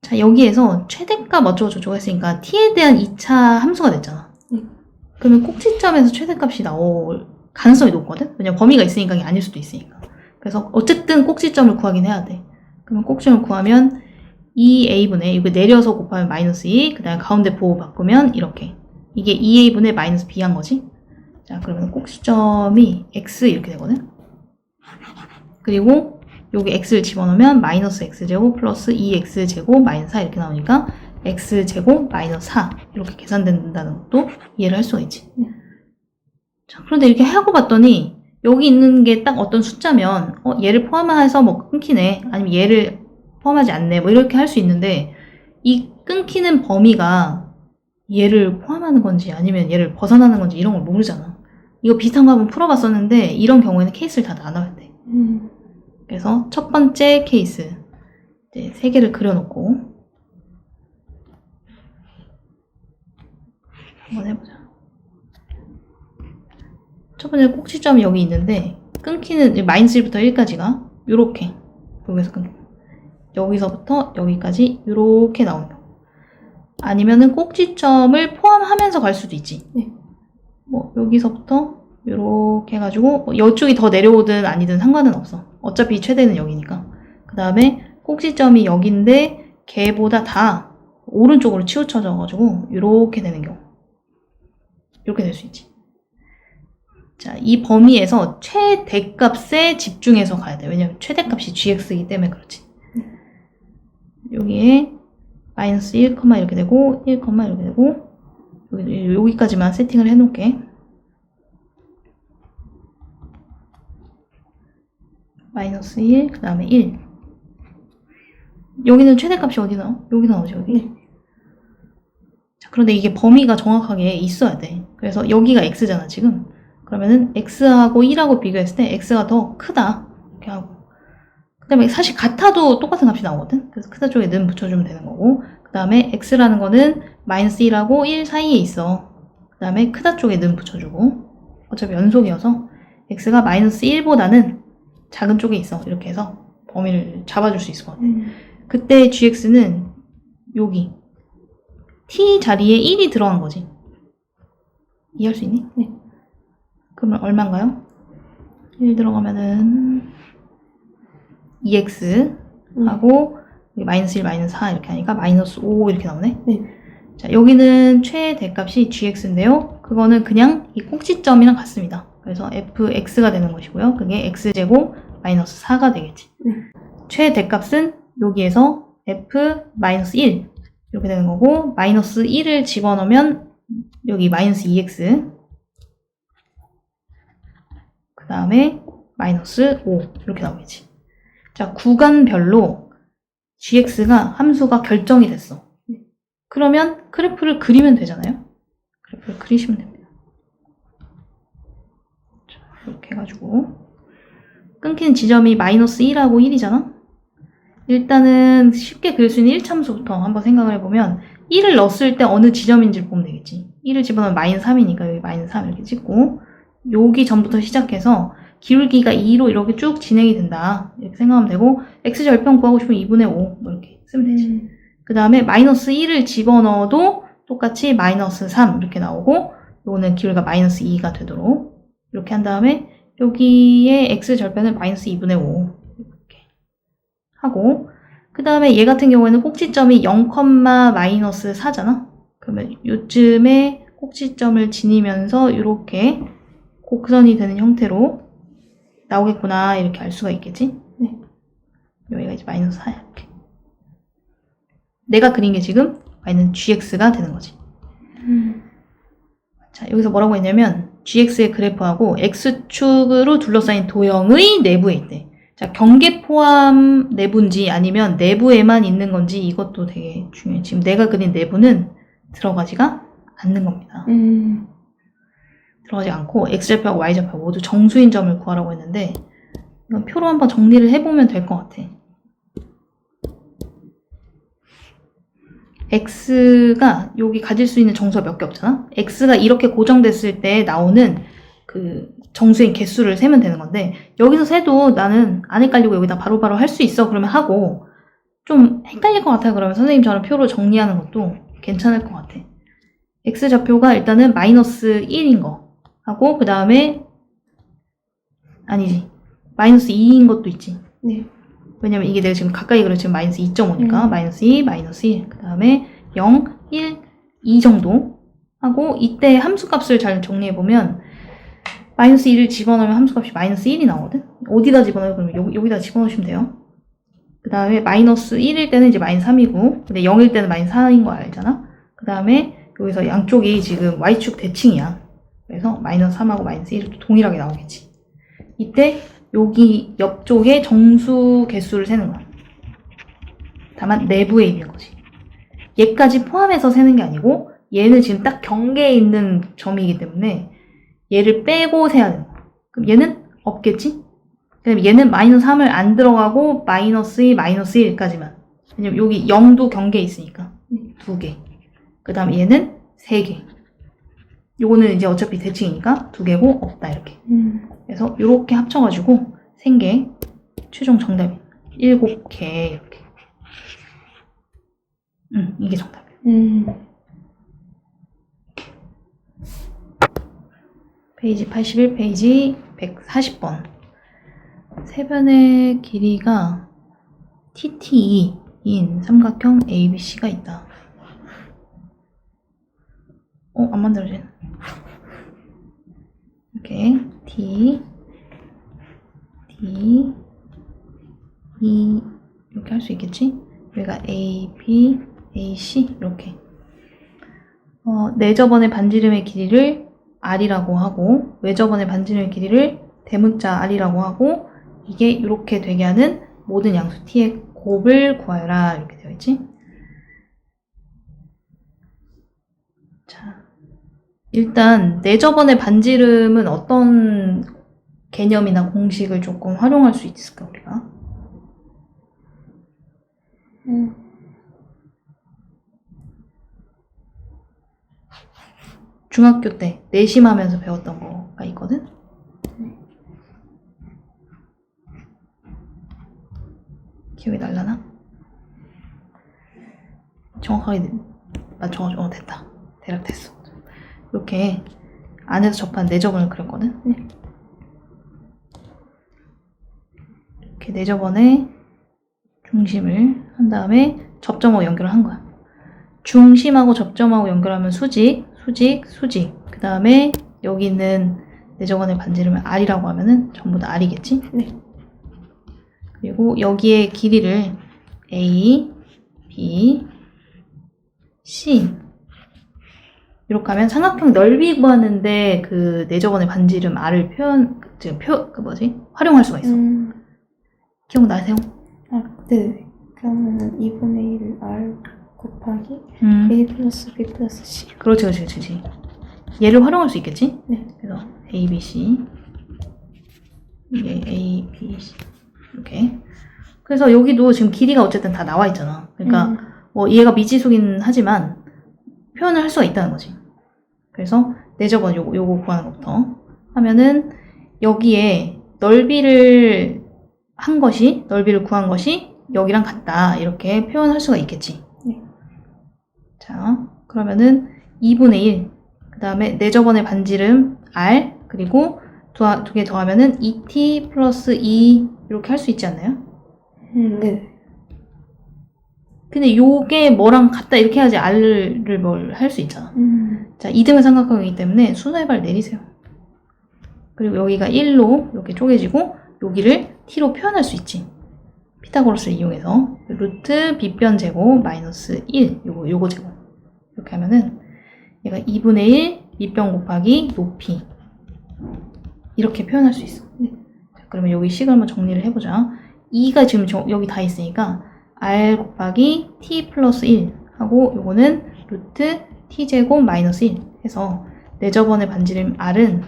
자, 여기에서 최대값 어쩌고저쩌고 했으니까 t에 대한 2차 함수가 됐잖아. 그러면 꼭지점에서 최대값이 나올 가능성이 높거든? 왜냐면 범위가 있으니까 이게 아닐 수도 있으니까. 그래서 어쨌든 꼭지점을 구하긴 해야 돼. 그러면 꼭지점을 구하면 2a분의 이거 내려서 곱하면 마이너스 2, 그 다음에 가운데 보호 바꾸면 이렇게. 이게 2a분의 마이너스 b 한 거지? 자, 그러면 꼭지점이 x 이렇게 되거든? 그리고 여기 x를 집어넣으면 마이너스 x제곱 플러스 2x제곱 마이너스 4 이렇게 나오니까 x제곱 마이너스 4 이렇게 계산된다는 것도 이해를 할 수가 있지. 자, 그런데 이렇게 하고 봤더니 여기 있는 게 딱 어떤 숫자면 얘를 포함해서 뭐 끊기네 아니면 얘를 포함하지 않네 뭐 이렇게 할 수 있는데 이 끊기는 범위가 얘를 포함하는 건지 아니면 얘를 벗어나는 건지 이런 걸 모르잖아. 이거 비슷한 거 한번 풀어봤었는데 이런 경우에는 케이스를 다 나눠야 돼. 그래서 첫 번째 케이스 이제 세 개를 그려놓고 한번 해보자. 첫 번째 꼭지점이 여기 있는데 끊기는 마이너스 1부터 1까지가 요렇게 여기서 끊기고 여기서부터 여기까지 요렇게 나오는 거. 아니면은 꼭지점을 포함하면서 갈 수도 있지. 뭐 여기서부터 요렇게 해가지고 이쪽이 더 내려오든 아니든 상관은 없어. 어차피 최대는 여기니까. 그 다음에 꼭지점이 여기인데 걔보다 다 오른쪽으로 치우쳐져가지고 요렇게 되는 경우. 이렇게 될 수 있지. 자, 이 범위에서 최대값에 집중해서 가야 돼. 왜냐면 최대값이 gx이기 때문에 그렇지. 여기에 마이너스 1, 이렇게 되고 1, 이렇게 되고 여기까지만 세팅을 해놓을게. 마이너스 1, 그 다음에 1. 여기는 최대값이 어디 나와? 여기 나오죠, 여기. 자, 그런데 이게 범위가 정확하게 있어야 돼. 그래서 여기가 x잖아, 지금. 그러면은 x하고 1하고 비교했을 때 x가 더 크다. 이렇게 하고 그 다음에 사실 같아도 똑같은 값이 나오거든. 그래서 크다 쪽에 는 붙여주면 되는 거고 그 다음에 x라는 거는 마이너스 1하고 1 사이에 있어. 그 다음에 크다 쪽에 는 붙여주고 어차피 연속이어서 x가 마이너스 1보다는 작은 쪽에 있어. 이렇게 해서 범위를 잡아줄 수 있을 것 같아. 그때 gx는 여기 t 자리에 1이 들어간 거지. 이해할 수 있니? 네. 그러면 얼마인가요? 1 들어가면은 2x 하고 마이너스 1, 마이너스 4 이렇게 하니까 마이너스 5 이렇게 나오네. 네. 자, 여기는 최대값이 gx인데요. 그거는 그냥 이 꼭지점이랑 같습니다. 그래서 fx가 되는 것이고요. 그게 x제곱 마이너스 4가 되겠지. 네. 최대값은 여기에서 f 마이너스 1 이렇게 되는 거고 마이너스 1을 집어넣으면 여기 마이너스 2x 그 다음에 마이너스 5 이렇게 나오겠지. 자, 구간별로 gx가 함수가 결정이 됐어. 그러면 그래프를 그리면 되잖아요. 그래프를 그리시면 됩니다. 자, 이렇게 해가지고 끊기는 지점이 마이너스 1하고 1이잖아. 일단은 쉽게 그릴 수 있는 1참수부터 한번 생각을 해보면 1을 넣었을 때 어느 지점인지를 보면 되겠지. 1을 집어넣으면 마이너스 3이니까 여기 마이너스 3 이렇게 찍고 여기 전부터 시작해서 기울기가 2로 이렇게 쭉 진행이 된다. 이렇게 생각하면 되고 x절편 구하고 싶으면 2분의 5 뭐 이렇게 쓰면 되지. 그 다음에 마이너스 1을 집어넣어도 똑같이 마이너스 3 이렇게 나오고 요거는 기울기가 마이너스 2가 되도록 이렇게 한 다음에 여기에 x절편을 마이너스 2분의 5 이렇게 하고 그 다음에 얘 같은 경우에는 꼭지점이 0, 마이너스 4잖아. 그러면 요쯤에 꼭지점을 지니면서 이렇게 곡선이 되는 형태로 나오겠구나 이렇게 알 수가 있겠지? 네. 여기가 이제 마이너스 4야 이렇게. 내가 그린 게 지금 y는 gx가 되는 거지. 자, 여기서 뭐라고 했냐면 gx의 그래프하고 x축으로 둘러싸인 도형의 내부에 있대. 자, 경계 포함 내부인지 아니면 내부에만 있는 건지 이것도 되게 중요해. 지금 내가 그린 내부는 들어가지가 않는 겁니다. 들어가지 않고 x좌표하고 y좌표 모두 정수인 점을 구하라고 했는데 이건 표로 한번 정리를 해보면 될 것 같아. x가 여기 가질 수 있는 정수가 몇 개 없잖아? x가 이렇게 고정됐을 때 나오는 그 정수인 개수를 세면 되는 건데 여기서 세도 나는 안 헷갈리고 여기다 바로바로 할 수 있어 그러면 하고 좀 헷갈릴 것 같아 그러면 선생님처럼 표로 정리하는 것도 괜찮을 것 같아. x좌표가 일단은 마이너스 1인 거 하고 그 다음에 아니지 마이너스 2인 것도 있지. 네. 왜냐면 이게 내가 지금 가까이 그려 지금 마이너스 2.5니까 마이너스 2, 마이너스 1, 그 다음에 0, 1, 2 정도 하고 이때 함수값을 잘 정리해보면 마이너스 1을 집어넣으면 함수값이 마이너스 1이 나오거든? 어디다 집어넣어요? 그러면 여기다 집어넣으시면 돼요. 그 다음에 마이너스 1일 때는 이제 마이너스 3이고 근데 0일 때는 마이너스 4인 거 알잖아? 그 다음에 여기서 양쪽이 지금 y축 대칭이야. 그래서 마이너스 3하고 마이너스 1도 동일하게 나오겠지. 이때 여기 옆쪽에 정수 개수를 세는 거야. 다만 내부에 있는 거지. 얘까지 포함해서 세는 게 아니고 얘는 지금 딱 경계에 있는 점이기 때문에 얘를 빼고 세야 되는 거야. 그럼 얘는 없겠지? 그다음에 얘는 마이너스 3을 안 들어가고 마이너스 2, 마이너스 1까지만. 왜냐면 여기 0도 경계에 있으니까 2개. 그 다음에 얘는 3개. 요거는 이제 어차피 대칭이니까 2개고 없다 이렇게. 그래서 이렇게 합쳐가지고 생게 최종 정답이 7개 이렇게. 이게 정답이에요. 페이지 81, 페이지 140번. 세변의 길이가 TTE인 삼각형 ABC가 있다. 안 만들어진. 이렇게 T, D, E 이렇게 할 수 있겠지? 여기가 A, B, A, C 이렇게. 내저번의 반지름의 길이를 R이라고 하고 외저번의 반지름의 길이를 대문자 R이라고 하고 이게 이렇게 되게 하는 모든 양수 T의 곱을 구하여라 이렇게 되어 있지? 자, 일단 내저번의 반지름은 어떤 개념이나 공식을 조금 활용할 수 있을까, 우리가? 중학교 때 내심하면서 배웠던 거가 있거든? 기억이 날라나? 정확하게 됐다. 대략 됐어. 이렇게 안에서 접한 내접원을 그렸거든? 네. 이렇게 내접원에 중심을 한 다음에 접점하고 연결을 한 거야. 중심하고 접점하고 연결하면 수직. 그 다음에 여기 있는 내접원의 반지름을 R이라고 하면은 전부 다 R이겠지? 네. 그리고 여기에 길이를 A, B, C 이렇게 하면 삼각형 넓이 구하는데 그 내접원의 반지름 R을 활용할 수가 있어. 기억나세요? 네. 그러면은 2분의 1 R 곱하기 A 플러스 B 플러스 C. 그렇지. 얘를 활용할 수 있겠지? 네. 그래서 A, B, C 이게 A, B, C 이렇게. 그래서 여기도 지금 길이가 어쨌든 다 나와 있잖아. 그러니까 뭐 얘가 미지수긴 하지만 표현을 할 수가 있다는 거지. 그래서 내접원 요거 구하는 것부터 하면은 여기에 넓이를 구한 것이 여기랑 같다. 이렇게 표현할 수가 있겠지. 네. 자, 그러면은 2분의 1. 그 다음에 내접원의 반지름 R. 그리고 두 개 더하면은 2t 플러스 2 이렇게 할 수 있지 않나요? 네. 근데 요게 뭐랑 같다 이렇게 해야지 R를 뭘 할 수 있잖아. 자, 2등분 삼각형이기 때문에 순서의 발 내리세요. 그리고 여기가 1로 이렇게 쪼개지고 여기를 t로 표현할 수 있지. 피타고라스를 이용해서 루트 b변 제곱 마이너스 1 요거 제곱 이렇게 하면은 얘가 2분의 1 밑변 곱하기 높이 이렇게 표현할 수 있어. 자, 그러면 여기 식을 한번 정리를 해보자. 2가 지금 여기 다 있으니까 r 곱하기 t 플러스 1 하고 요거는 루트 t 제곱 마이너스 1 해서 내접원의 반지름 r은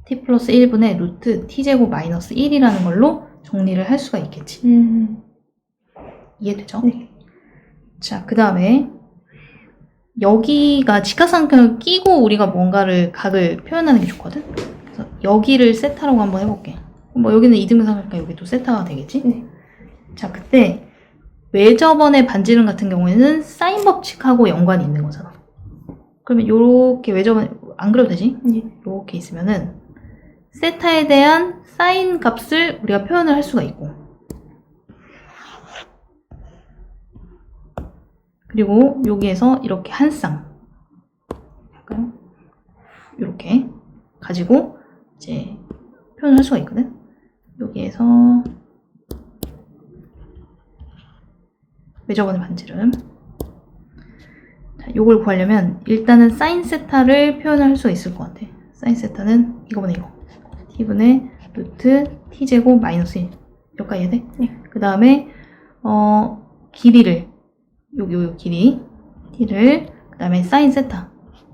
t 플러스 1분의 루트 t 제곱 마이너스 1이라는 걸로 정리를 할 수가 있겠지. 이해되죠? 네. 자, 그 다음에 여기가 직각삼각형을 끼고 우리가 뭔가를 각을 표현하는 게 좋거든? 그래서 여기를 세타라고 한번 해볼게. 뭐 여기는 2등분 삼각형 여기도 세타가 되겠지? 네. 자, 그때 외접원의 반지름 같은 경우에는 사인 법칙하고 연관이 있는 거잖아. 그러면 요렇게 외접원 안 그려도 되지? 네. 요렇게 있으면은 세타에 대한 사인 값을 우리가 표현을 할 수가 있고, 그리고 여기에서 이렇게 한 쌍 이렇게 가지고 이제 표현을 할 수가 있거든. 여기에서 외접원의 반지름. 자, 요걸 구하려면 일단은 사인 세타를 표현을 할 수가 있을 것 같아. 사인 세타는 이거보다 이거 t분의 루트 t제곱 마이너스 1 여기까지 해야 돼? 네. 그 다음에 길이를 요 길이 t를 그 다음에 사인 세타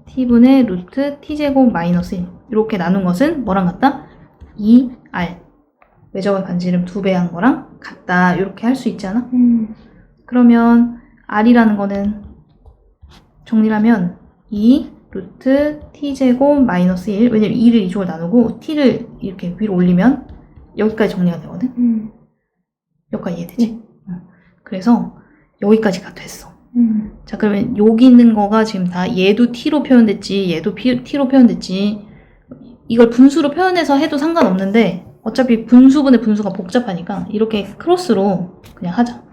t분의 루트 t제곱 마이너스 1 이렇게 나눈 것은 뭐랑 같다? 2r 외접원 반지름 2배 한 거랑 같다. 이렇게 할 수 있지 않아? 그러면 r이라는 거는 정리를 하면 2 루트 t제곱 마이너스 1 왜냐면 2를 이쪽으로 나누고 t를 이렇게 위로 올리면 여기까지 정리가 되거든? 여기까지 이해되지? 그래서 여기까지가 됐어. 자, 그러면 여기 있는 거가 지금 다 얘도 t로 표현됐지 얘도 t로 표현됐지 이걸 분수로 표현해서 해도 상관없는데 어차피 분수분의 분수가 복잡하니까 이렇게 크로스로 그냥 하자.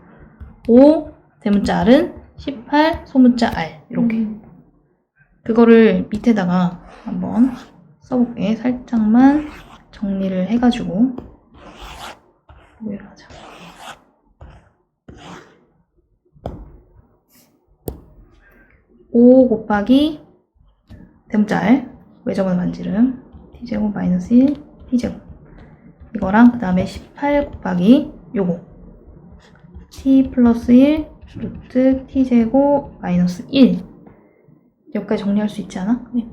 5 대문자 r은 18 소문자 r 이렇게 그거를 밑에다가 한번 써볼게. 살짝만 정리를 해가지고 여기로 하자. 5 곱하기 대문자 r 외접원 반지름 t제곱 마이너스 1 t제곱 이거랑 그 다음에 18 곱하기 요거 t 플러스 1 루트 t제곱 마이너스 1 여기까지 정리할 수 있지 않아? 네.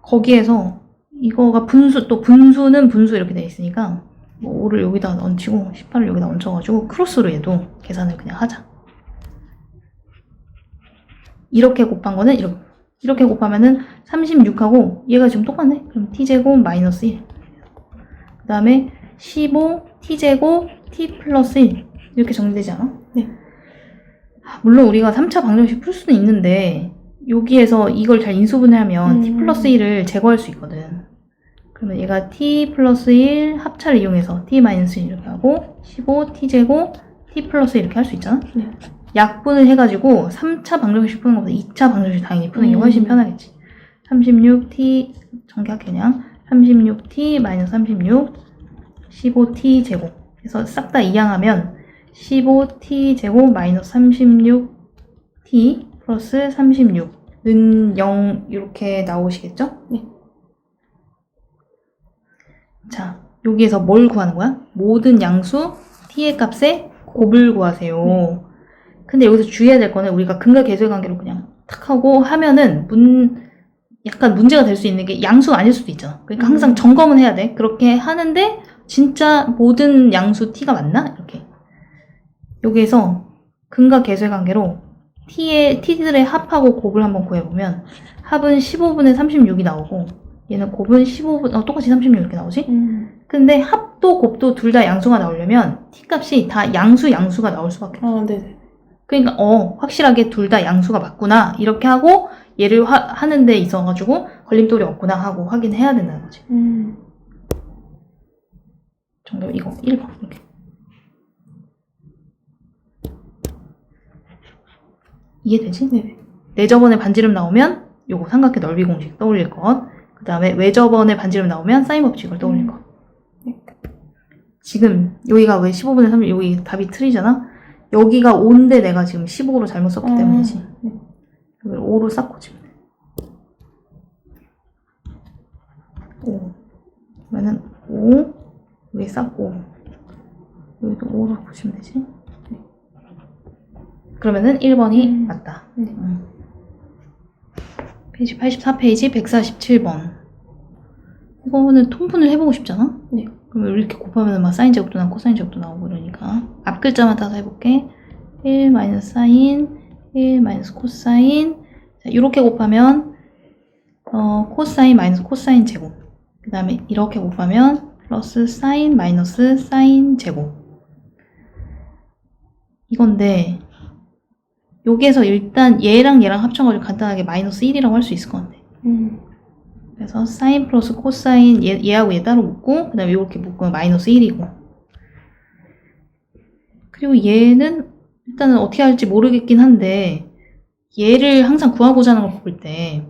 거기에서 이거가 분수, 또 분수는 분수 이렇게 돼 있으니까 뭐 5를 여기다 얹히고 18을 여기다 얹혀가지고 크로스로 얘도 계산을 그냥 하자. 이렇게 곱한 거는 이렇게 곱하면은 36하고 얘가 지금 똑같네? 그럼 t제곱 마이너스 1. 그 다음에 15 t제곱 t 플러스 1 이렇게 정리되지 않아? 네. 물론 우리가 3차 방정식 풀 수는 있는데 여기에서 이걸 잘 인수분해하면 t 플러스 1을 제거할 수 있거든. 그러면 얘가 t 플러스 1 합차를 이용해서 t 마이너스 1 이렇게 하고 15 t제곱 t 플러스 1 이렇게 할 수 있잖아? 네. 약분을 해가지고 3차 방정식 푸는 것보다 2차 방정식 당연히 푸는 게 훨씬 편하겠지. 36t 정리할게 그냥 36t 마이너스 36 15t 제곱 그래서 싹 다 이항하면 15t 제곱 마이너스 36t 플러스 36는 0 이렇게 나오시겠죠? 네. 자, 여기에서 뭘 구하는 거야? 모든 양수 t의 값에 곱을 구하세요. 네. 근데 여기서 주의해야 될 거는 우리가 근과 계수의 관계로 그냥 탁 하고 하면은 약간 문제가 될 수 있는 게 양수가 아닐 수도 있잖아. 그러니까 항상 점검은 해야 돼. 그렇게 하는데 진짜 모든 양수 t가 맞나? 이렇게. 여기에서 근과 계수의 관계로 t들의 합하고 곱을 한번 구해보면 합은 15분의 36이 나오고 얘는 곱은 15분, 똑같이 36 이렇게 나오지? 근데 합도 곱도 둘 다 양수가 나오려면 t 값이 다 양수가 나올 수밖에 없어. 네네. 그러니까 확실하게 둘 다 양수가 맞구나 이렇게 하고 얘를 하는 데 있어가지고 걸림돌이 없구나 하고 확인해야 된다는 거지. 정답 이거 1번 이렇게. 이해되지? 네. 내저번에 반지름 나오면 요거 삼각형 넓이 공식 떠올릴 것. 그 다음에 외저번에 반지름 나오면 사인 법칙을 떠올릴 것. 네. 지금 여기가 왜 15분의 30 여기 답이 틀리잖아? 여기가 5인데 내가 지금 15로 잘못 썼기 때문이지. 네. 여기를 5로 쌓고 치면 돼. 5. 그러면은 5 여기 쌓고 여기도 5로 보시면 되지. 네. 그러면은 1번이 맞다. 네. 페이지 84페이지 147번. 이거는 통분을 해보고 싶잖아? 네. 그러면 이렇게 곱하면 막 사인 제곱도 나오고 코사인 제곱도 나오고 이러니까 앞 글자만 따서 해볼게. 1 마이너스 사인 1 마이너스 코사인. 자, 이렇게 곱하면 코사인 마이너스 코사인 제곱. 그 다음에 이렇게 곱하면 플러스 사인 마이너스 사인 제곱. 이건데 여기에서 일단 얘랑 얘랑 합쳐가지고 간단하게 마이너스 1이라고 할 수 있을 것 같아. 그래서 사인 플러스 코사인 얘하고 얘 따로 묶고 그 다음에 이렇게 묶으면 마이너스 1이고 그리고 얘는 일단은 어떻게 할지 모르겠긴 한데 얘를 항상 구하고자 하는 걸 볼 때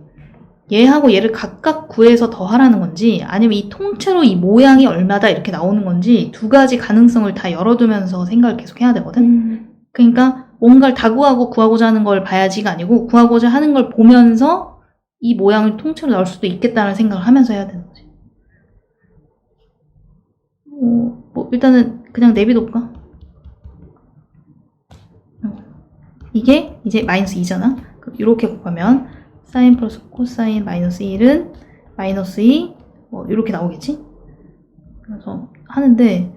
얘하고 얘를 각각 구해서 더하라는 건지 아니면 이 통째로 이 모양이 얼마다 이렇게 나오는 건지 두 가지 가능성을 다 열어두면서 생각을 계속 해야 되거든. 그러니까 뭔가를 다 구하고자 하는 걸 봐야지가 아니고 구하고자 하는 걸 보면서 이 모양을 통째로 나올 수도 있겠다는 생각을 하면서 해야 되는 거지. 뭐 일단은 그냥 내비둘까? 이게 이제 마이너스 2잖아. 그럼 이렇게 곱하면 사인 플러스 코사인 마이너스 1은 마이너스 2 이렇게 나오겠지? 그래서 하는데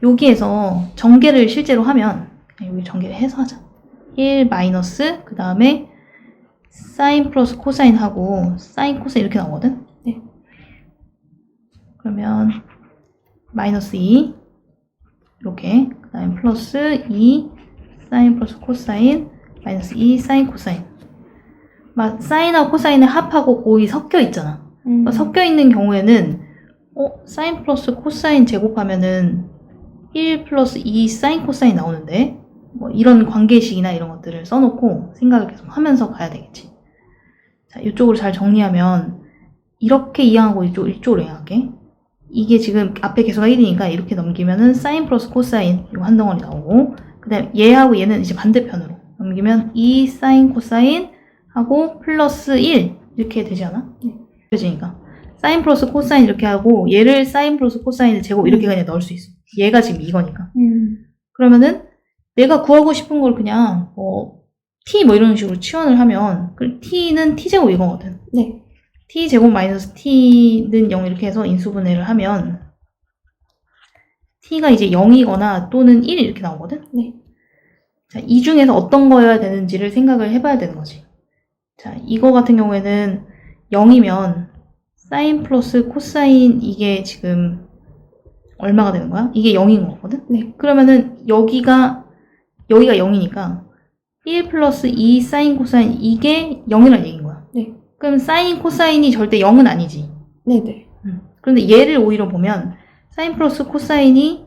여기에서 전개를 실제로 하면 그냥 여기 전개를 해서 하자. 1 마이너스 그 다음에 사인 플러스 코사인 하고 사인 코사인 이렇게 나오거든? 네. 그러면 마이너스 2 이렇게 그 다음에 플러스 2 사인 플러스 코사인 마이너스 2 사인 코사인 막 사인하고 코사인을 합하고 거의 섞여 있잖아. 섞여 있는 경우에는 사인 플러스 코사인 제곱하면은 1 플러스 2 사인 코사인 나오는데 뭐 이런 관계식이나 이런 것들을 써놓고 생각을 계속 하면서 가야 되겠지. 자, 이쪽으로 잘 정리하면 이렇게 이항하고 이쪽으로 이항할게. 이게 지금 앞에 개수가 1이니까 이렇게 넘기면은 사인 플러스 코사인 이거 한 덩어리 나오고 그 다음에 얘하고 얘는 이제 반대편으로 넘기면 2 사인 코사인 하고 플러스 1 이렇게 되지 않아? 네. 그러니까 사인 플러스 코사인 이렇게 하고 얘를 사인 플러스 코사인을 제곱 이렇게 그냥 넣을 수 있어. 얘가 지금 이거니까. 그러면은 내가 구하고 싶은 걸 그냥 t 뭐 이런 식으로 치환을 하면 t는 t제곱 이거거든. 네. t제곱 마이너스 t는 0 이렇게 해서 인수분해를 하면 t가 이제 0이거나 또는 1 이렇게 나오거든? 네. 자, 이 중에서 어떤 거여야 되는지를 생각을 해봐야 되는 거지. 자, 이거 같은 경우에는 0이면 사인 플러스 코사인 이게 지금 얼마가 되는 거야? 이게 0인 거거든? 네. 그러면은 여기가 0이니까 1 플러스 2 사인 코사인 이게 0이라는 얘기인 거야. 네. 그럼 사인 코사인이 절대 0은 아니지. 네네. 그런데 얘를 오히려 보면 사인 플러스 코사인이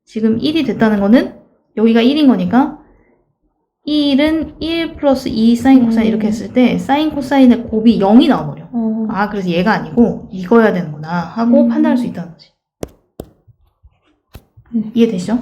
지금 1이 됐다는 거는 여기가 1인 거니까 1은 1 플러스 2 사인 코사인 이렇게 했을 때 사인 코사인의 곱이 0이 나와버려. 아, 그래서 얘가 아니고 이거여야 되는구나 하고 판단할 수 있다는 거지. 이해되시죠?